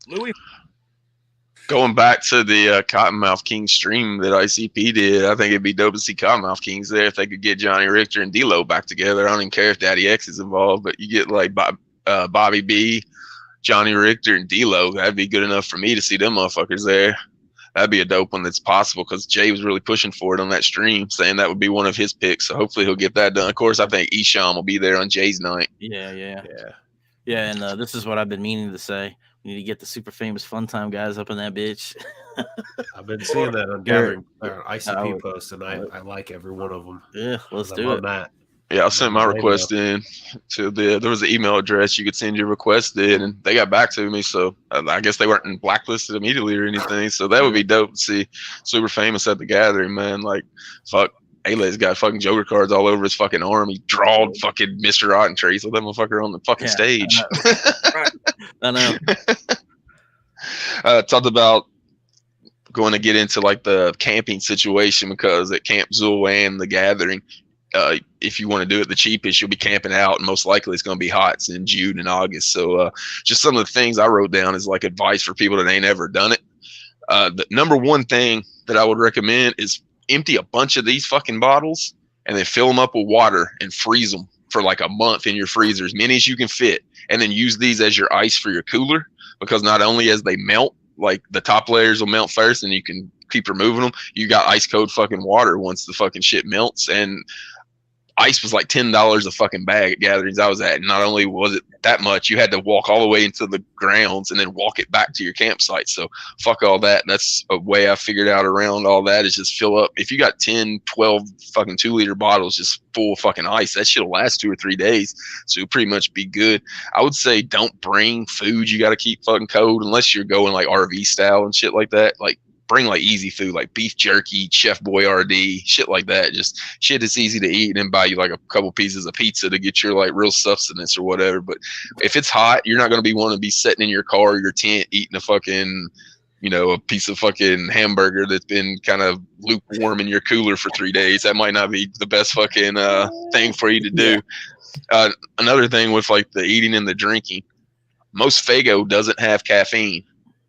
Louis. Going back to the Cottonmouth King stream that ICP did, I think it'd be dope to see Cottonmouth Kings there if they could get Johnny Richter and D-Lo back together. I don't even care if Daddy X is involved, but you get like Bobby B, Johnny Richter, and D-Lo. That'd be good enough for me to see them motherfuckers there. That'd be a dope one that's possible because Jay was really pushing for it on that stream, saying that would be one of his picks. So hopefully he'll get that done. Of course, I think Esham will be there on Jay's night. Yeah. And this is what I've been meaning to say. We need to get the super famous Fun Time guys up in that bitch. I've been seeing that on gathering ICP posts, and I like every one of them. Yeah, let's do it. That. Yeah, I sent my request in to there was an email address you could send your request in, and they got back to me. So I guess they weren't blacklisted immediately or anything. So that would be dope to see super famous at the gathering, man. Like, fuck, Alet's got fucking Joker cards all over his fucking arm. He drawed fucking Mr. Rotten Trees with that motherfucker on the fucking stage. I know. Talked about going to get into like the camping situation because at Camp Zulu and the gathering, if you want to do it the cheapest, you'll be camping out, and most likely it's going to be hot. It's in June and August. So just some of the things I wrote down is like advice for people that ain't ever done it. The number one thing that I would recommend is empty a bunch of these fucking bottles and then fill them up with water and freeze them for like a month in your freezer, as many as you can fit, and then use these as your ice for your cooler, because not only as they melt, like the top layers will melt first and you can keep removing them, you got ice cold fucking water once the fucking shit melts. And ice was like $10 a fucking bag at gatherings I was at. And not only was it that much, you had to walk all the way into the grounds and then walk it back to your campsite. So fuck all that. That's a way I figured out around all that, is just fill up. If you got 10, 12 fucking 2-liter bottles just full of fucking ice, that shit'll last 2 or 3 days. So it'll pretty much be good. I would say don't bring food you got to keep fucking cold unless you're going like RV style and shit like that. Like, bring like easy food, like beef jerky, Chef Boyardee, shit like that. Just shit that's easy to eat, and then buy you like a couple pieces of pizza to get your like real sustenance or whatever. But if it's hot, you're not going to be wanting to be sitting in your car or your tent eating a fucking, a piece of fucking hamburger that's been kind of lukewarm in your cooler for 3 days. That might not be the best fucking thing for you to do. Another thing with like the eating and the drinking, most Faygo doesn't have caffeine.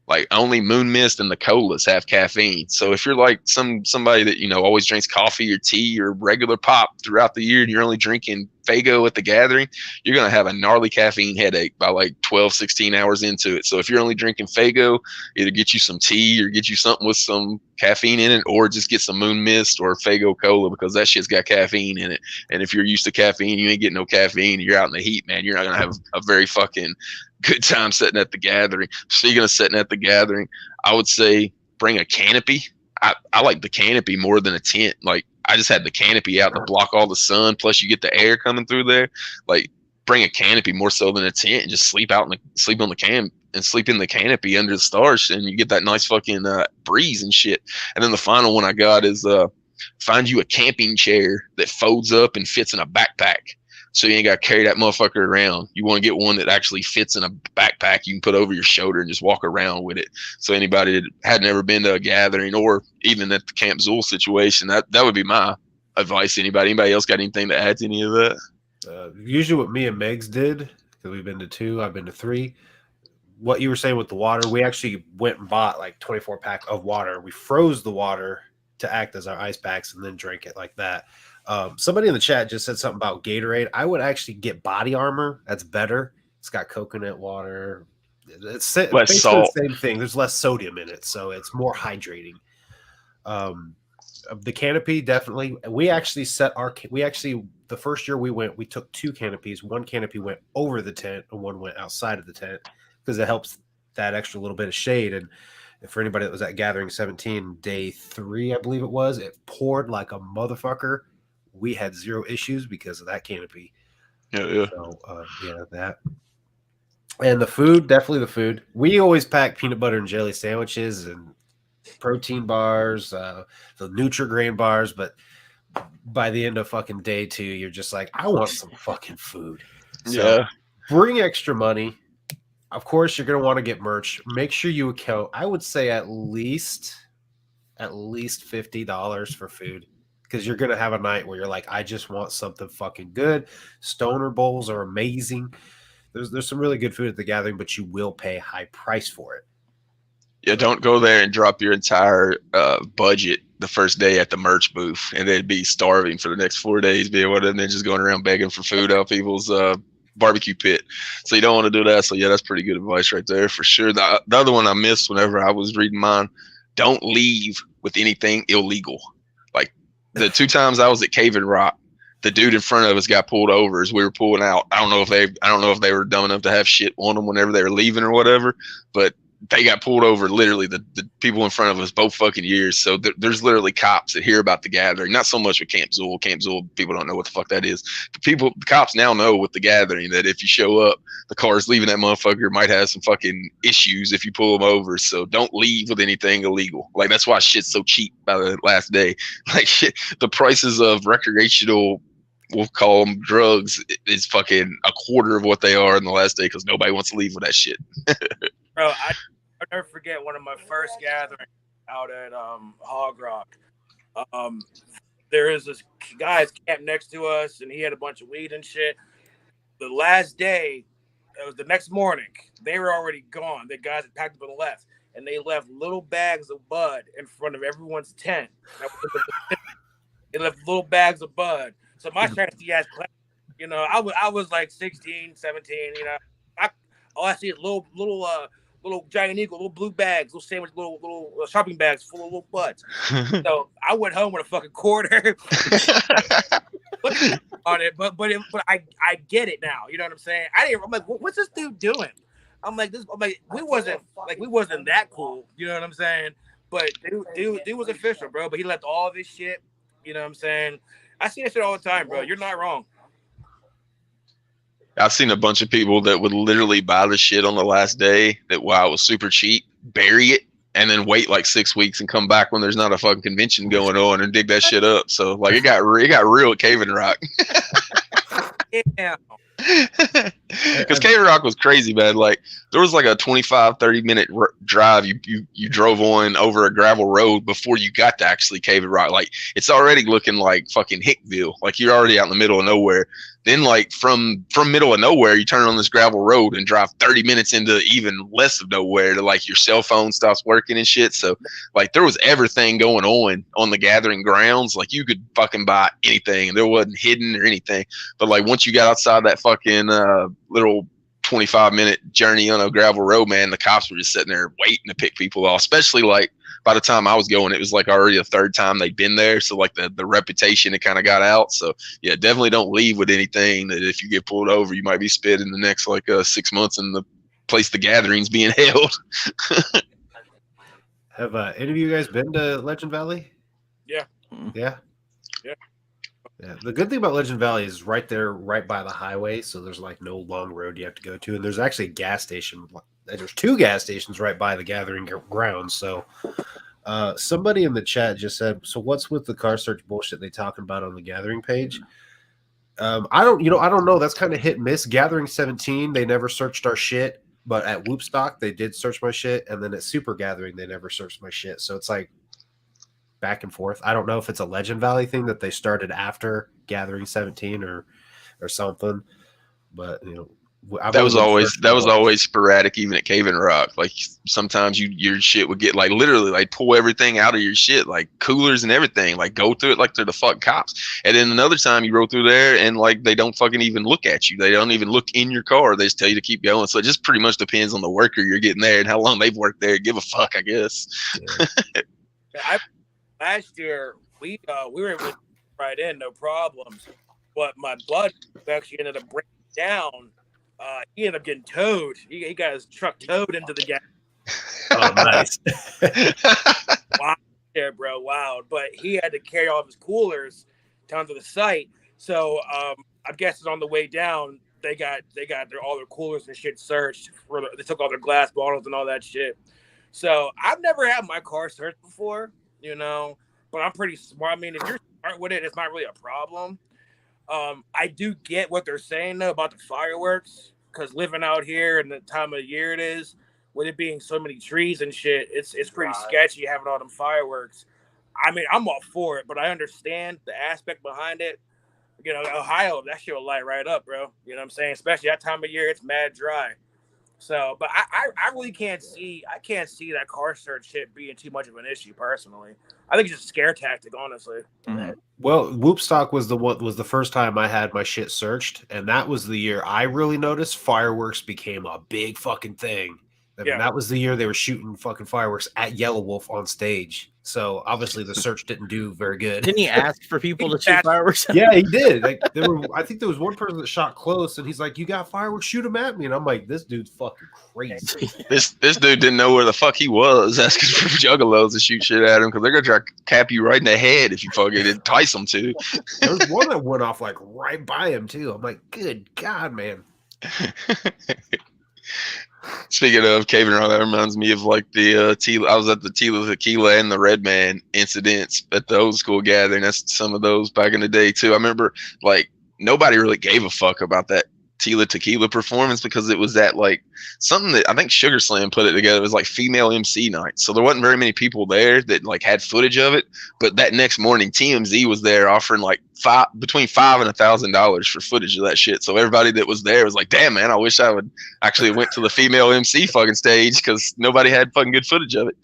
Like only Moon Mist and the colas have caffeine. So if you're like somebody that, always drinks coffee or tea or regular pop throughout the year, and you're only drinking Faygo at the gathering, you're going to have a gnarly caffeine headache by like 12, 16 hours into it. So if you're only drinking Faygo, either get you some tea or get you something with some caffeine in it, or just get some Moon Mist or Faygo Cola, because that shit's got caffeine in it. And if you're used to caffeine, you ain't getting no caffeine, you're out in the heat, man. You're not going to have a very fucking good time sitting at the gathering. Speaking of sitting at the gathering, I would say bring a canopy. I like the canopy more than a tent. Like, I just had the canopy out to block all the sun, plus you get the air coming through there. Like, bring a canopy more so than a tent, and just sleep on the camp and sleep in the canopy under the stars, and you get that nice fucking breeze and shit. And then the final one I got is find you a camping chair that folds up and fits in a backpack. so you ain't got to carry that motherfucker around. You want to get one that actually fits in a backpack you can put over your shoulder and just walk around with it. So anybody that had never been to a gathering, or even at the Camp Zool situation, that would be my advice to anybody. Anybody else got anything to add to any of that? Usually what me and Megs did, because we've been to 2, I've been to 3. What you were saying with the water, we actually went and bought like 24 pack of water. We froze the water to act as our ice packs and then drank it like that. Somebody in the chat just said something about Gatorade. I would actually get body armor. That's better. It's got coconut water. It's basically salt. the same thing. There's less sodium in it, so it's more hydrating. The canopy, definitely. We actually the first year we went, we took 2 canopies. One canopy went over the tent and one went outside of the tent because it helps that extra little bit of shade. And for anybody that was at Gathering 17, day 3, I believe it was, it poured like a motherfucker. We had 0 issues because of that canopy. Yeah. So, that. And the food, definitely the food. We always pack peanut butter and jelly sandwiches and protein bars, the Nutri-Grain bars, but by the end of fucking day 2, you're just like, I want some fucking food. So bring extra money. Of course, you're going to want to get merch. Make sure you account, I would say at least $50 for food, because you're going to have a night where you're like, I just want something fucking good. Stoner bowls are amazing. There's some really good food at the gathering, but you will pay a high price for it. Yeah, don't go there and drop your entire budget the first day at the merch booth and then be starving for the next 4 days, and then just going around begging for food out people's barbecue pit. So you don't want to do that. So yeah, that's pretty good advice right there for sure. The other one I missed whenever I was reading mine, don't leave with anything illegal. Like the 2 times I was at Cave and Rock, the dude in front of us got pulled over as we were pulling out. I don't know if they were dumb enough to have shit on them whenever they were leaving or whatever, but they got pulled over, literally the people in front of us both fucking years. So there's literally cops that hear about the gathering. Not so much with Camp Zool. Camp Zool, people don't know what the fuck that is. The cops now know with the gathering that if you show up, the cars leaving that motherfucker might have some fucking issues if you pull them over. So don't leave with anything illegal. Like that's why shit's so cheap by the last day. Like shit, the prices of recreational, we'll call them drugs, is fucking a quarter of what they are in the last day because nobody wants to leave with that shit. Bro, I'll never forget one of my first gatherings out at Hog Rock. There is this guy's camp next to us, and he had a bunch of weed and shit. The last day, it was the next morning, they were already gone. The guys had packed up and left, and they left little bags of bud in front of everyone's tent. They left little bags of bud. So my strategy has, I was like 16, 17, all I see is little Giant Eagle, little blue bags, little sandwich, little shopping bags full of little buds. So I went home with a fucking quarter on it, but I get it now. You know what I'm saying? I'm like, what's this dude doing? We wasn't that cool. You know what I'm saying? But dude was official, bro. But he left all this shit. You know what I'm saying? I see that shit all the time, bro. You're not wrong. I've seen a bunch of people that would literally buy the shit on the last day that while it was super cheap, bury it, and then wait like 6 weeks and come back when there's not a fucking convention going on and dig that shit up. So like it got real at Cave and Rock. Yeah. Because Cave and Rock was crazy, man. Like there was like a 25-30 minute drive you drove on over a gravel road before you got to actually Cave and Rock. Like it's already looking like fucking Hickville. Like you're already out in the middle of nowhere. Then like from middle of nowhere, you turn on this gravel road and drive 30 minutes into even less of nowhere to like your cell phone stops working and shit. So like there was everything going on the gathering grounds. Like you could fucking buy anything and there wasn't hidden or anything. But like once you got outside that fucking little 25-minute journey on a gravel road, man, the cops were just sitting there waiting to pick people off, especially like by the time I was going, it was like already the 3rd time they'd been there. So like the reputation, it kind of got out. So yeah, definitely don't leave with anything that if you get pulled over, you might be spit in the next like 6 months in the place the gathering's being held. Have any of you guys been to Legend Valley? Yeah. Yeah. The good thing about Legend Valley is right there, right by the highway. So there's like no long road you have to go to. And there's actually a gas station. There's 2 gas stations right by the gathering grounds. So somebody in the chat just said, so what's with the car search bullshit they talking about on the gathering page? I don't know. That's kind of hit and miss. Gathering 17, they never searched our shit, but at Whoopstock they did search my shit, and then at Super Gathering they never searched my shit. So it's like back and forth. I don't know if it's a Legend Valley thing that they started after Gathering 17 or something, but that was always sporadic, even at Cave and Rock. Like sometimes your shit would get like literally like pull everything out of your shit, like coolers and everything, like go through it like they're the fucking cops. And then another time you roll through there and like they don't fucking even look at you. They don't even look in your car. They just tell you to keep going. So it just pretty much depends on the worker you're getting there and how long they've worked there. Give a fuck, I guess. Yeah. Last year we were able to right in, no problems. But my blood actually ended up breaking down. He ended up getting towed. He got his truck towed into the gas. Oh, nice. Wow, yeah, bro, wow. But he had to carry all of his coolers down to the site. So I guess on the way down, they got all their coolers and shit searched. They took all their glass bottles and all that shit. So I've never had my car searched before, but I'm pretty smart. I mean, if you're smart with it, it's not really a problem. I do get what they're saying though about the fireworks, because living out here and the time of year it is, with it being so many trees and shit, it's pretty sketchy having all them fireworks. I mean, I'm all for it, but I understand the aspect behind it. Ohio, that shit will light right up, bro. You know what I'm saying? Especially that time of year, it's mad dry. So, but I really can't see that car search shit being too much of an issue personally. I think it's just a scare tactic, honestly. Mm-hmm. Well, Whoopstock was the first time I had my shit searched, and that was the year I really noticed fireworks became a big fucking thing. I mean, that was the year they were shooting fucking fireworks at Yellow Wolf on stage. So obviously the search didn't do very good. Didn't he ask for people to shoot fireworks? Yeah, he did. Like I think there was one person that shot close, and he's like, "You got fireworks? Shoot them at me!" And I'm like, "This dude's fucking crazy." This dude didn't know where the fuck he was, asking for Juggalos to shoot shit at him because they're gonna try to cap you right in the head if you fucking entice them to. There was one that went off like right by him too. I'm like, "Good God, man!" Speaking of Cave and Rock, that reminds me of like the I was at the Tila Tequila and the Red Man incidents at the old school gathering. That's some of those back in the day too. I remember like nobody really gave a fuck about that Tila Tequila performance because it was that like something that I think Sugar Slam put it together. It was like female MC night, so there wasn't very many people there that like had footage of it. But that next morning, TMZ was there offering like between $500 and $1,000 for footage of that shit. So everybody that was there was like, "Damn, man, I wish I would actually went to the female MC fucking stage because nobody had fucking good footage of it."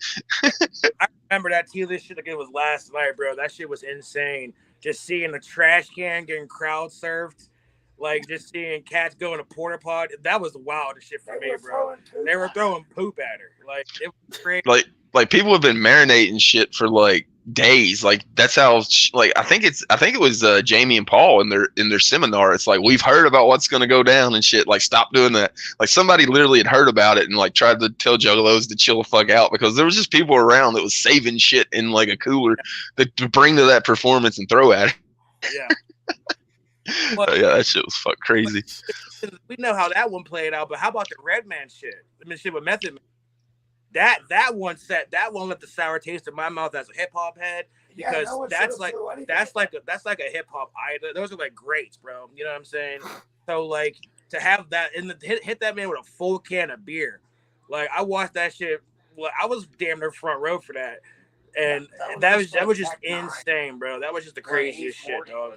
I remember that Tila shit like it was last night, bro. That shit was insane. Just seeing the trash can getting crowd surfed. Like, just seeing cats go in a porta potty, that was the wildest shit for me, bro. They were throwing poop at her. Like, it was crazy. Like people have been marinating shit for like days. Like that's how. Like I think it was Jamie and Paul in their seminar. It's like we've heard about what's gonna go down and shit. Like stop doing that. Like somebody literally had heard about it and like tried to tell Juggalos to chill the fuck out because there was just people around that was saving shit in like a cooler to bring to that performance and throw at it. Yeah. Yeah, that shit was fuck crazy. We know how that one played out, but how about the Red Man shit? I mean, shit with Method Man. That one left the sour taste in my mouth as a hip hop head because that's like a hip hop idol. Those are like greats, bro. You know what I'm saying? So like to have that hit that man with a full can of beer. Like I watched that shit. Well, I was damn near front row for that. And that was just insane, bro. That was just the craziest shit, dog.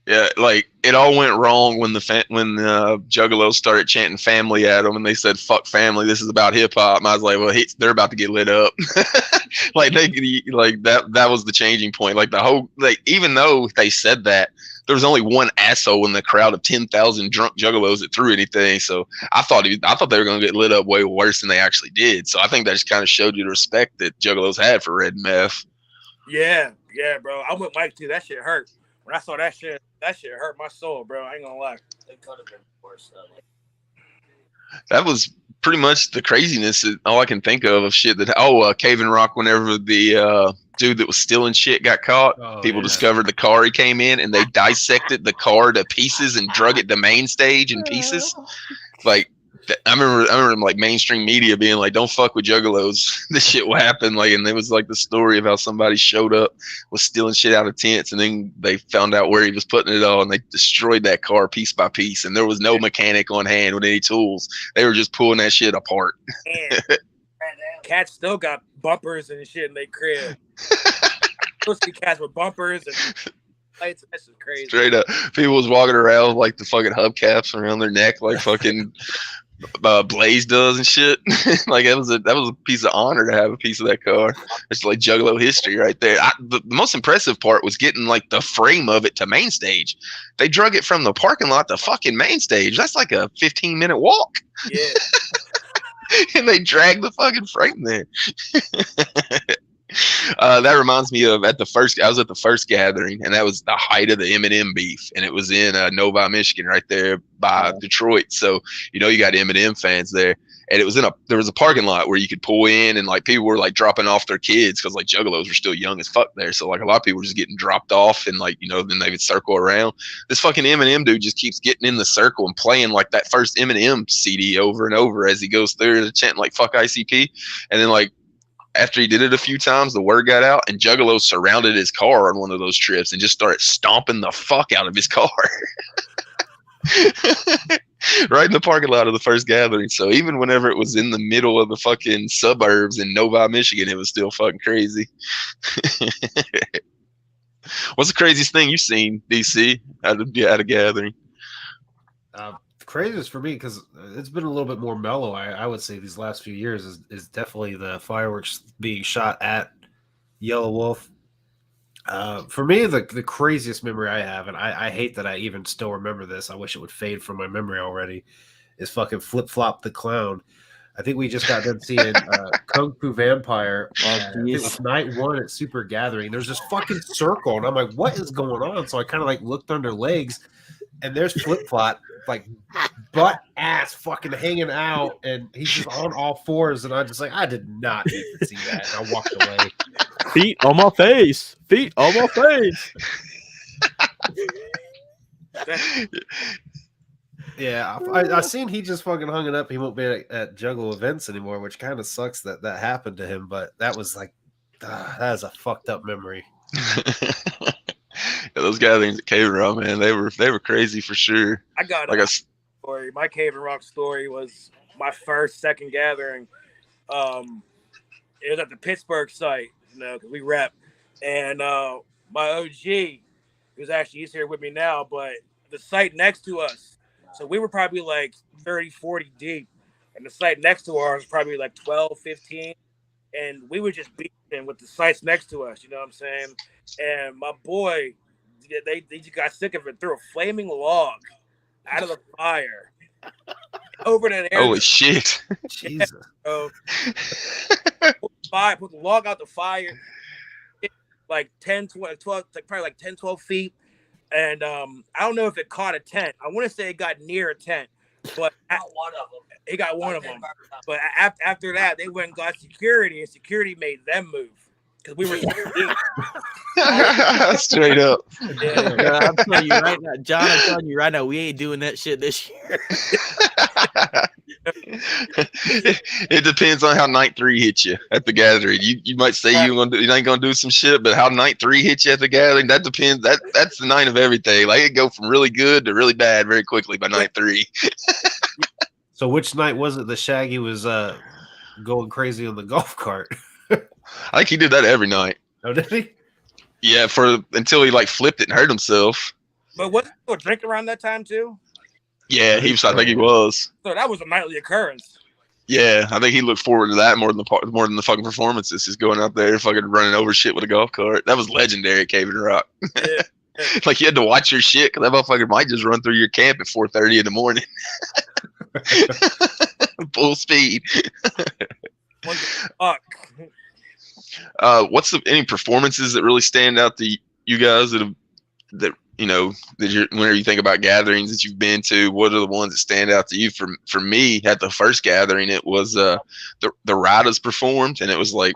Yeah, like it all went wrong when Juggalos started chanting "family" at them, and they said "fuck family." This is about hip hop. I was like, well, they're about to get lit up. Like that was the changing point. Like the whole even though they said that, there was only one asshole in the crowd of 10,000 drunk Juggalos that threw anything. So I thought they were going to get lit up way worse than they actually did. So I think that just kind of showed you the respect that Juggalos had for Red Meth. Yeah, bro. I'm with Mike too. That shit hurt. When I saw that shit hurt my soul, bro. I ain't gonna lie. It could have been worse though. That was pretty much the craziness. All I can think of shit that Cave and Rock. Whenever the dude that was stealing shit got caught, people discovered the car he came in, and they dissected the car to pieces and drug it to main stage in pieces. Like I remember like mainstream media being like, "Don't fuck with Juggalos. This shit will happen." Like, and it was like the story of how somebody showed up, was stealing shit out of tents, and then they found out where he was putting it all, and they destroyed that car piece by piece. And there was no mechanic on hand with any tools. They were just pulling that shit apart. And cats still got bumpers and shit in their crib. Still see cats with bumpers and lights. That's just crazy. Straight up, people was walking around with like the fucking hubcaps around their neck, like fucking. Blaze does and shit. Like that was a piece of honor to have a piece of that car. It's like Juggalo history right there. The most impressive part was getting like the frame of it to main stage. They drug it from the parking lot to fucking main stage. That's like a 15-minute walk. Yeah. And they dragged the fucking frame there. That reminds me of I was at the first gathering, and that was the height of the Eminem beef, and it was in Novi, Michigan, right there by Detroit. So you got Eminem fans there, and it was there was a parking lot where you could pull in, and like people were like dropping off their kids because like Juggalos were still young as fuck there. So like a lot of people were just getting dropped off, and like then they would circle around. This fucking Eminem dude just keeps getting in the circle and playing like that first Eminem CD over and over as he goes through and chanting like "fuck ICP," and then like. After he did it a few times, the word got out, and Juggalo surrounded his car on one of those trips and just started stomping the fuck out of his car. Right in the parking lot of the first gathering. So even whenever it was in the middle of the fucking suburbs in Novi, Michigan, it was still fucking crazy. What's the craziest thing you've seen, DC, at a gathering? Craziest for me, because it's been a little bit more mellow, I would say these last few years, is definitely the fireworks being shot at Yellow Wolf. For me, the craziest memory I have, and I hate that I even still remember this, I wish it would fade from my memory already, is fucking Flip Flop the Clown. I think we just got done seeing Kung Fu Vampire. It was night one at Super Gathering. There's this fucking circle, and I'm like, what is going on? So I kind of like looked under legs, and there's Flip Flop, like butt ass fucking hanging out, and he's just on all fours, and I'm just like, I did not need to see that. And I walked away. Feet on my face. Feet on my face. Yeah, I seen he just fucking hung it up. He won't be at Juggalo events anymore, which kind of sucks that happened to him. But that was like, that is a fucked up memory. Yeah, those gatherings at Cave and Rock, man, they were crazy for sure. I got like a story. My Cave and Rock story was my second gathering. It was at the Pittsburgh site, because we rep. And my OG, he's here with me now, but the site next to us. So we were probably like 30, 40 deep. And the site next to ours was probably like 12, 15. And we were just beating with the sites next to us, you know what I'm saying? And my boy, they just got sick of it, threw a flaming log out of the fire over that area. Holy shit. Jesus. So, put the log out the fire, like 10, 12, probably like 10, 12 feet. And I don't know if it caught a tent. I want to say it got near a tent, but one of them. He got one of them. But after that, they went and got security, and security made them move because we were straight up. Yeah, I'm telling you right now, John. I'm telling you right now, we ain't doing that shit this year. It depends on how night 3 hit you at the gathering. You might say you ain't gonna do some shit, but how night 3 hits you at the gathering, that depends. That's the night of everything. Like it go from really good to really bad very quickly by night 3. So which night was it that Shaggy was going crazy on the golf cart? I think he did that every night. Oh, did he? Yeah, until he like flipped it and hurt himself. But was he still drinking around that time too? Yeah, I think he was. So that was a nightly occurrence. Yeah, I think he looked forward to that more than the fucking performances. Just going out there fucking running over shit with a golf cart. That was legendary at Cave and Rock. Yeah. Like you had to watch your shit because that motherfucker might just run through your camp at 4:30 in the morning. Full speed. Fuck. What's any performances that really stand out to you guys whenever you think about gatherings that you've been to, what are the ones that stand out to you? For me, at the first gathering, it was the Riders performed, and it was like,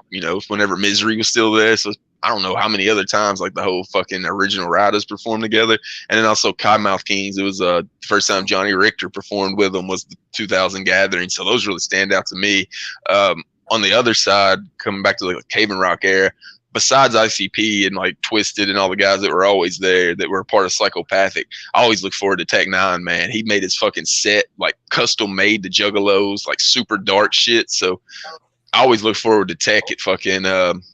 whenever Misery was still there, so I don't know how many other times, like the whole fucking original Riders performed together. And then also Cottonmouth Kings. It was the first time Johnny Richter performed with them was the 2000 Gathering. So those really stand out to me. On the other side, coming back to the Cave and Rock era, besides ICP and like Twisted and all the guys that were always there that were part of Psychopathic, I always look forward to Tech Nine, man. He made his fucking set like custom made to Juggalos, like super dark shit. So I always look forward to Tech at fucking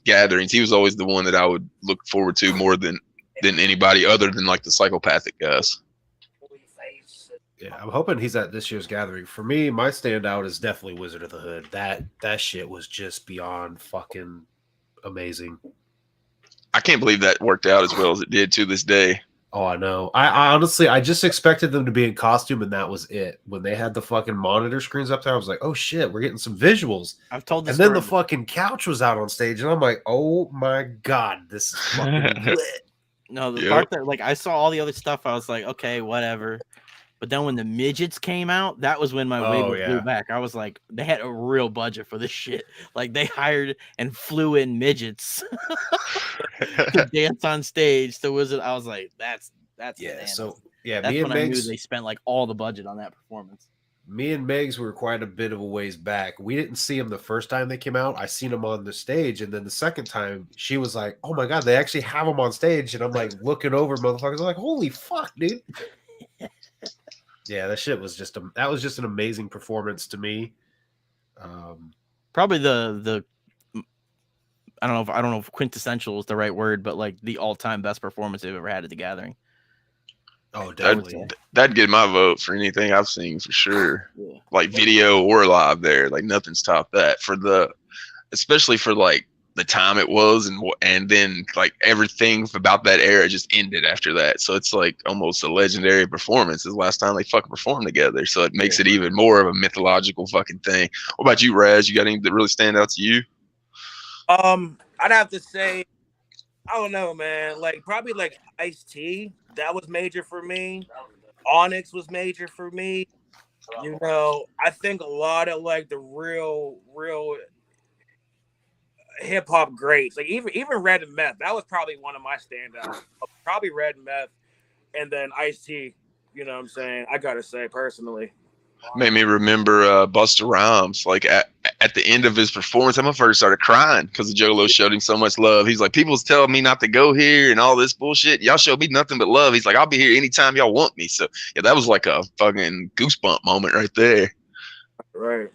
gatherings. He was always the one that I would look forward to more than anybody other than like the Psychopathic guys. Yeah, I'm hoping he's at this year's gathering. For me, my standout is definitely Wizard of the Hood. That shit was just beyond fucking amazing. I can't believe that worked out as well as it did to this day. Oh, I know. I honestly, I just expected them to be in costume, and that was it. When they had the fucking monitor screens up there, I was like, "Oh shit, we're getting some visuals." I've told this, and then the fucking couch was out on stage, and I'm like, "Oh my god, this is fucking lit." No, the part that like I saw all the other stuff, I was like, "Okay, whatever." But then when the midgets came out, that was when my wig blew back. I was like, they had a real budget for this shit. Like they hired and flew in midgets to dance on stage. So was it? I was like, that's yeah. bananas. So yeah, that's me and when I knew Megs, they spent like all the budget on that performance. Me and Megs were quite a bit of a ways back. We didn't see them the first time they came out. I seen them on the stage, and then the second time she was like, "Oh my god, they actually have them on stage!" And I'm like looking over, motherfuckers. I'm like, "Holy fuck, dude!" Yeah, that shit was just an amazing performance to me. Probably the I don't know if quintessential is the right word, but like the all-time best performance they've ever had at the gathering. Oh, definitely. That'd get my vote for anything I've seen for sure. Yeah. Like video or live there, like nothing's topped that especially for like the time it was, and then like everything about that era just ended after that. So it's like almost a legendary performance. It's the last time they fucking performed together. So it makes it even more of a mythological fucking thing. What about you, Raz? You got anything that really stand out to you? I'd have to say, I don't know, man. Like probably like Ice-T. That was major for me. Onyx was major for me. You know, I think a lot of like the real hip hop greats, like even Red and Meth, that was probably one of my standouts. Probably Red and Meth, and then Ice-T. You know what I'm saying? I gotta say personally. Made me remember Busta Rhymes. Like at the end of his performance, I first started crying because the Juggalo showed him so much love. He's like, people's telling me not to go here and all this bullshit. Y'all showed me nothing but love. He's like, I'll be here anytime y'all want me. So yeah, that was like a fucking goosebump moment right there. Right.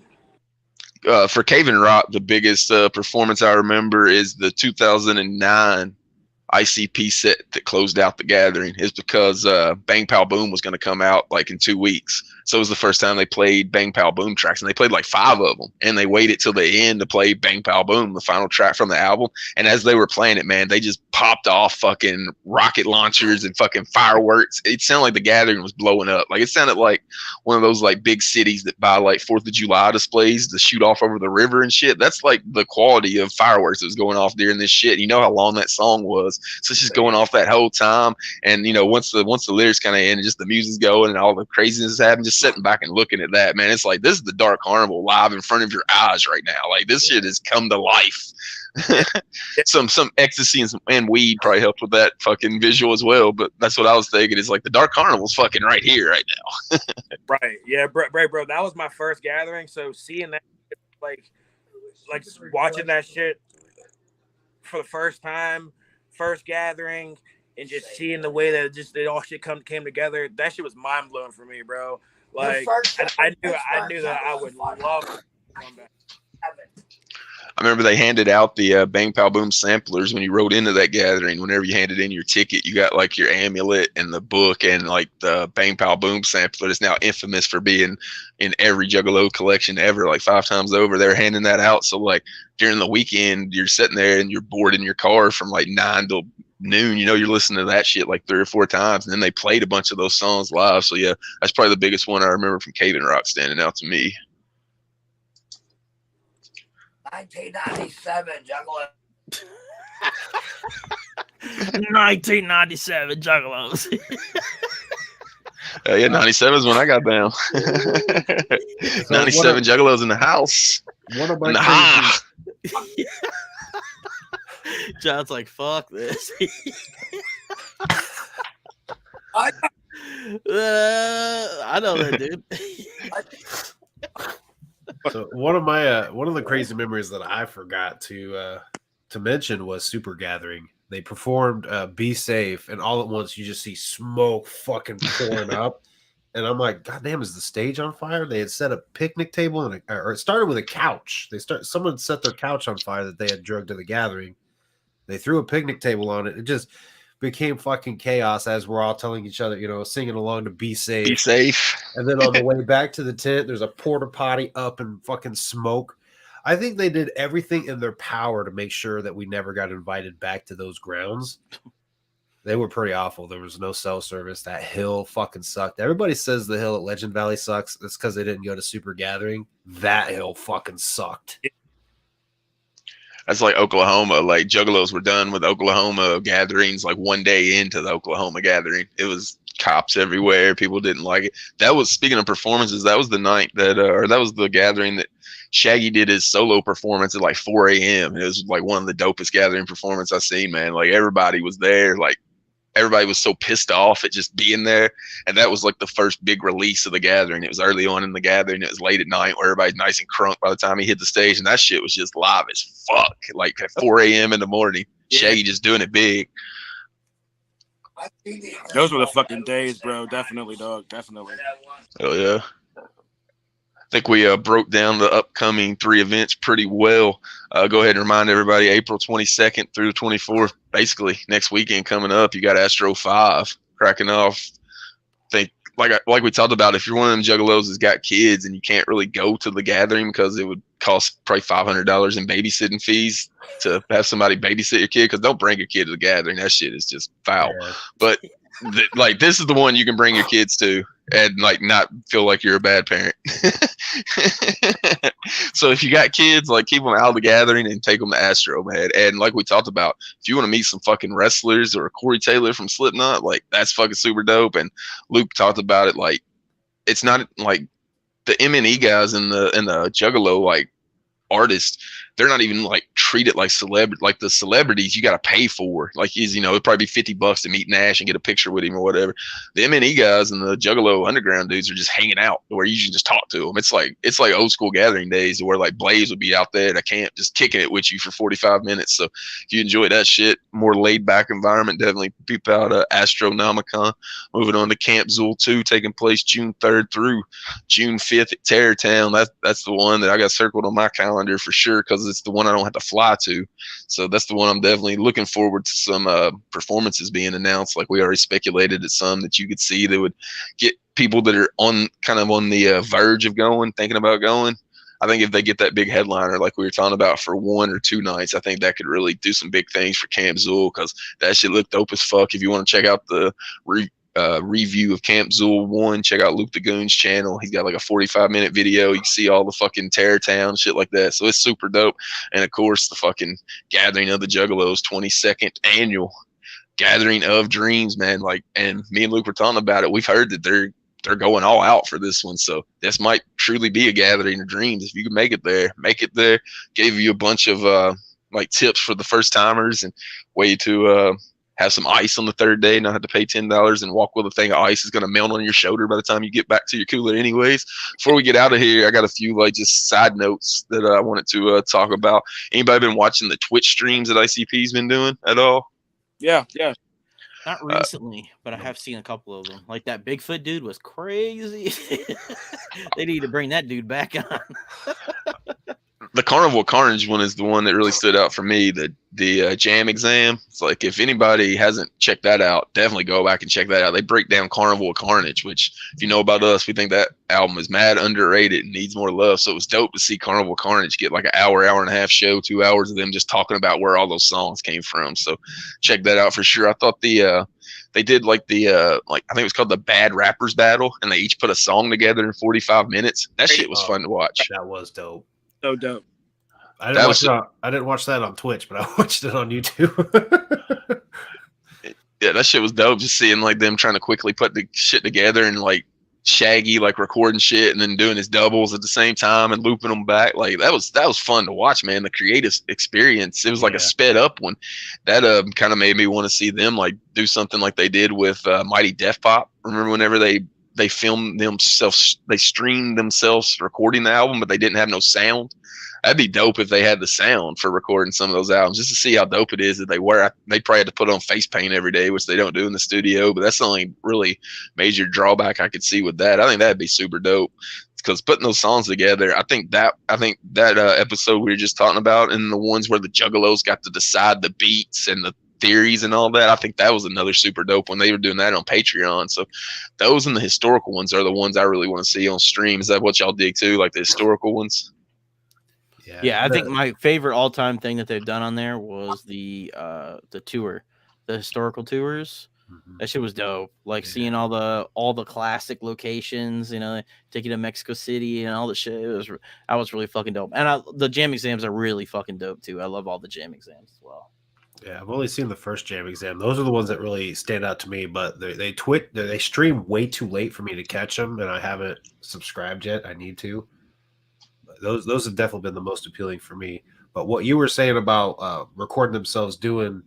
For Cave and Rock, the biggest performance I remember is the 2009 ICP set that closed out the gathering. Is because Bang Pow Boom was going to come out like in 2 weeks. So it was the first time they played Bang Pow Boom tracks, and they played like 5 of them, and they waited till the end to play Bang Pow Boom, the final track from the album. And as they were playing it, man, they just popped off fucking rocket launchers and fucking fireworks. It sounded like the gathering was blowing up. Like it sounded like one of those like big cities that buy like 4th of July displays to shoot off over the river and shit. That's like the quality of fireworks that was going off during this shit. You know how long that song was. So it's just going off that whole time. And you know, once the lyrics kind of end and just the music's going and all the craziness is happening, just sitting back and looking at that, man, it's like this is the Dark Carnival live in front of your eyes right now. Like this shit has come to life. some ecstasy and weed probably helped with that fucking visual as well, but that's what I was thinking. Is like the Dark Carnival's fucking right here right now. Right. Yeah, bro, that was my first gathering, so seeing that like watching that shit for the first time, first gathering, and just seeing the way that it all shit came together, that shit was mind blowing for me, bro. Like I knew that I would love to come back. I remember they handed out the Bang Pow Boom samplers when you rode into that gathering. Whenever you handed in your ticket, you got like your amulet and the book and like the Bang Pow Boom sampler. It's now infamous for being in every Juggalo collection ever, like 5 times over. They're handing that out. So like during the weekend, you're sitting there and you're bored in your car from like 9 till noon. You know, you're listening to that shit like 3 or 4 times, and then they played a bunch of those songs live. So yeah, that's probably the biggest one I remember from Cave and Rock standing out to me. 1997 Juggalos. 1997 Juggalos. Yeah, 97 is when I got down. 97 Juggalos in the house. One of my John's like, fuck this. I I know that, dude. So one of the crazy memories that I forgot to mention was Super Gathering. They performed "Be Safe," and all at once you just see smoke fucking pouring up, and I'm like, God damn, is the stage on fire? They had set a picnic table or it started with a couch. Someone set their couch on fire that they had drugged to the gathering. They threw a picnic table on it. It just became fucking chaos as we're all telling each other, singing along to "Be Safe." Be safe. And then on the way back to the tent, there's a porta potty up and fucking smoke. I think they did everything in their power to make sure that we never got invited back to those grounds. They were pretty awful. There was no cell service. That hill fucking sucked. Everybody says the hill at Legend Valley sucks. It's because they didn't go to Super Gathering. That hill fucking sucked. That's like Oklahoma. Like Juggalos were done with Oklahoma gatherings like one day into the Oklahoma gathering. It was cops everywhere. People didn't like it. That was, speaking of performances, that was the night that, or that was the gathering that Shaggy did his solo performance at like 4 a.m. It was like one of the dopest gathering performances I've seen, man. Like everybody was there. Like everybody was so pissed off at just being there. And that was like the first big release of the gathering. It was early on in the gathering. It was late at night where everybody's nice and crunk by the time he hit the stage. And that shit was just live as fuck. Like at 4 a.m. in the morning, Shaggy just doing it big. Those were the fucking days, bro. Definitely, dog. Definitely. Oh, yeah. I think we broke down the upcoming 3 events pretty well. Go ahead and remind everybody, April 22nd through the 24th, basically next weekend coming up, you got Astro 5 cracking off. I think, like we talked about, if you're one of them Juggalos that's got kids and you can't really go to the gathering because it would cost probably $500 in babysitting fees to have somebody babysit your kid, because don't bring your kid to the gathering. That shit is just foul. Yeah. But like, this is the one you can bring your kids to and like not feel like you're a bad parent. So if you got kids, like keep them out of the gathering and take them to Astro, man. And like we talked about, if you want to meet some fucking wrestlers or Corey Taylor from Slipknot, like that's fucking super dope. And Luke talked about it, like it's not like the M&E guys and the Juggalo like artists, they're not even like treated like like the celebrities you got to pay for. Like he's, it'd probably be $50 to meet Nash and get a picture with him or whatever. The M&E guys and the Juggalo underground dudes are just hanging out where you can just talk to them. It's like old school gathering days where like Blaze would be out there at a camp just kicking it with you for 45 minutes. So if you enjoy that shit, more laid back environment, definitely peep out Astronomicon. Moving on to Camp Zulu 2, taking place June 3rd through June 5th at Terrortown. That's the one that I got circled on my calendar for sure, because it's the one I don't have to fly to. So that's the one I'm definitely looking forward to some performances being announced. Like we already speculated at some that you could see that would get people that are on the verge of going, thinking about going. I think if they get that big headliner like we were talking about for 1 or 2 nights, I think that could really do some big things for Camp Zulu, because that shit looked dope as fuck. If you want to check out the review of Camp Zulu 1, check out Luke the Goon's channel. He's got like a 45-minute video. You can see all the fucking Terrortown shit like that. So it's super dope. And of course, the fucking Gathering of the Juggalos 22nd annual Gathering of Dreams, man. Like, and me and Luke were talking about it. We've heard that they're going all out for this one. So this might truly be a Gathering of Dreams. If you can make it there. Gave you a bunch of like tips for the first timers and way to have some ice on the 3rd day, not have to pay $10 and walk with a thing of ice is going to melt on your shoulder by the time you get back to your cooler anyways. Before we get out of here, I got a few like just side notes that I wanted to talk about. Anybody been watching the Twitch streams that ICP's been doing at all? Yeah. Not recently, but I have seen a couple of them. Like that Bigfoot dude was crazy. They need to bring that dude back on. The Carnival Carnage one is the one that really stood out for me. The Jam Exam. It's like, if anybody hasn't checked that out, definitely go back and check that out. They break down Carnival Carnage, which, if you know about us, we think that album is mad underrated and needs more love. So it was dope to see Carnival Carnage get like an hour and a half show, 2 hours of them just talking about where all those songs came from. So check that out for sure. I thought they did like I think it was called the Bad Rappers Battle, and they each put a song together in 45 minutes. That shit was fun to watch. That was dope. So dope. I didn't watch that on Twitch, but I watched it on YouTube. Yeah, that shit was dope. Just seeing like them trying to quickly put the shit together and like Shaggy like recording shit and then doing his doubles at the same time and looping them back. Like that was fun to watch, man. The creative experience. It was like a sped up one. That kind of made me want to see them like do something like they did with Mighty Def Pop. Remember whenever they filmed themselves, they streamed themselves recording the album, but they didn't have no sound. That'd be dope if they had the sound for recording some of those albums, just to see how dope it is that they were. They probably had to put on face paint every day, which they don't do in the studio. But that's the only really major drawback I could see with that. I think that'd be super dope because putting those songs together. I think that episode we were just talking about, and the ones where the Juggalos got to decide the beats and the theories and all that. I think that was another super dope when they were doing that on Patreon. So those and the historical ones are the ones I really want to see on stream. Is that what y'all dig too? Like the historical ones? Yeah, I think my favorite all-time thing that they've done on there was the tour, the historical tours. Mm-hmm. That shit was dope. Like seeing all the classic locations, you know, taking to Mexico City and all the shit. That was really fucking dope. And the jam exams are really fucking dope too. I love all the jam exams as well. Yeah, I've only seen the first jam exam. Those are the ones that really stand out to me. But they stream way too late for me to catch them, and I haven't subscribed yet. I need to. Those have definitely been the most appealing for me. But what you were saying about recording themselves doing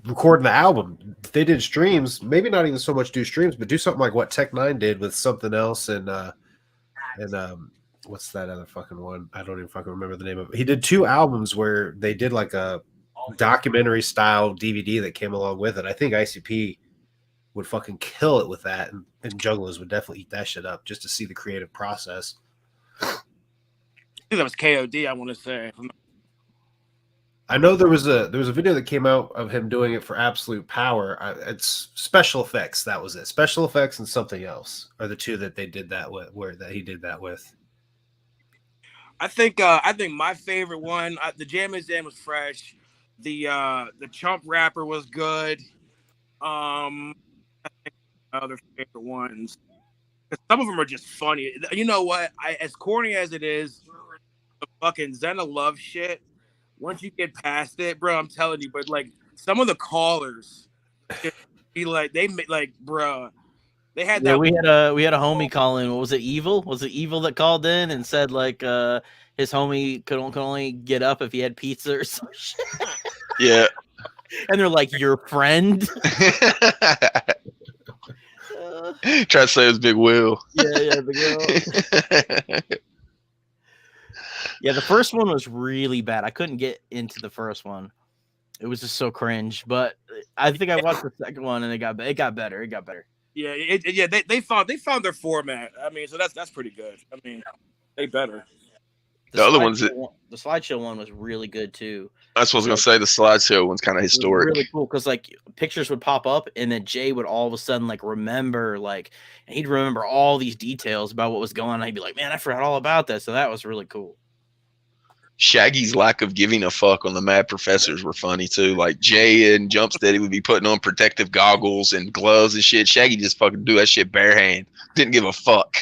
recording the album, if they did streams, maybe not even so much do streams, but do something like what Tech Nine did with Something Else and what's that other fucking one? I don't even fucking remember the name of it. He did 2 albums where they did like a documentary style DVD that came along with it. I think ICP would fucking kill it with that, and Juggalos would definitely eat that shit up just to see the creative process. I think that was KOD, I want to say. I know there was a video that came out of him doing it for Absolute Power. It's special effects. That was it. Special effects and Something Else are the 2 that they did that with, that he did that with. I think my favorite one, the Jam Exam was fresh. The Chump Rapper was good. I think other favorite ones. Some of them are just funny. You know what? As corny as it is, the fucking Xena Love shit. Once you get past it, bro, I'm telling you. But like some of the callers, be like bro. They had that. Yeah, we had a homie call in. What was it? Evil? Was it Evil that called in and said like his homie could only get up if he had pizza or some shit? Yeah. And they're like, your friend? Try to say it was Big Will. Yeah, Big Will. Yeah, the first one was really bad. I couldn't get into the first one. It was just so cringe. But I think I watched the second one and it got better. It got better. Yeah, they found their format. I mean, so that's pretty good. I mean, they better. The other ones, the slideshow one was really good too. That's what I was gonna say. The slideshow one's kind of historic. Really cool because like pictures would pop up and then Jay would all of a sudden like remember and he'd remember all these details about what was going on. He'd be like, man, I forgot all about that. So that was really cool. Shaggy's lack of giving a fuck on the Mad Professors were funny too. Like Jay and Jumpsteady would be putting on protective goggles and gloves and shit. Shaggy just fucking do that shit bare hand. Didn't give a fuck.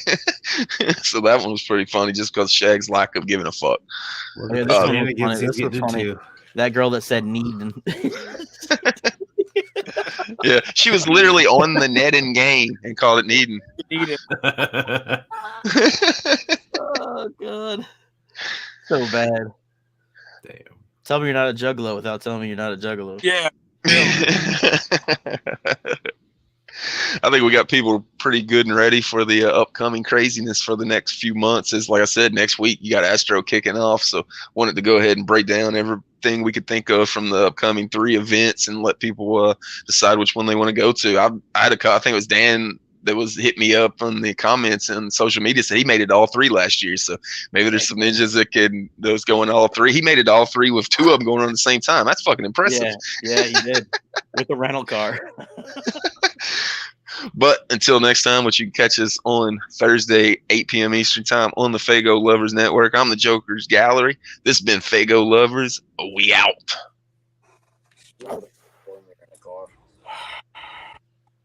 So that one was pretty funny just because Shag's lack of giving a fuck. Yeah, this was funny. That girl that said need. Yeah, she was literally on the net in game and called it needing. Oh god. So bad. Damn. Tell me you're not a juggalo without telling me you're not a juggalo. Yeah. I think we got people pretty good and ready for the upcoming craziness for the next few months. Is like I said, next week you got Astro kicking off, so wanted to go ahead and break down everything we could think of from the upcoming 3 events and let people decide which one they want to go to. I think it was Dan that was hit me up on the comments on social media, said he made it all 3 last year. So maybe there's some ninjas that was going all 3. He made it all 3 with 2 of them going on at the same time. That's fucking impressive. Yeah, he did with the rental car. But until next time, which you can catch us on Thursday, 8 p.m. Eastern time on the Fago Lovers Network. I'm the Jokerz Gallery. This has been Fago Lovers. We out.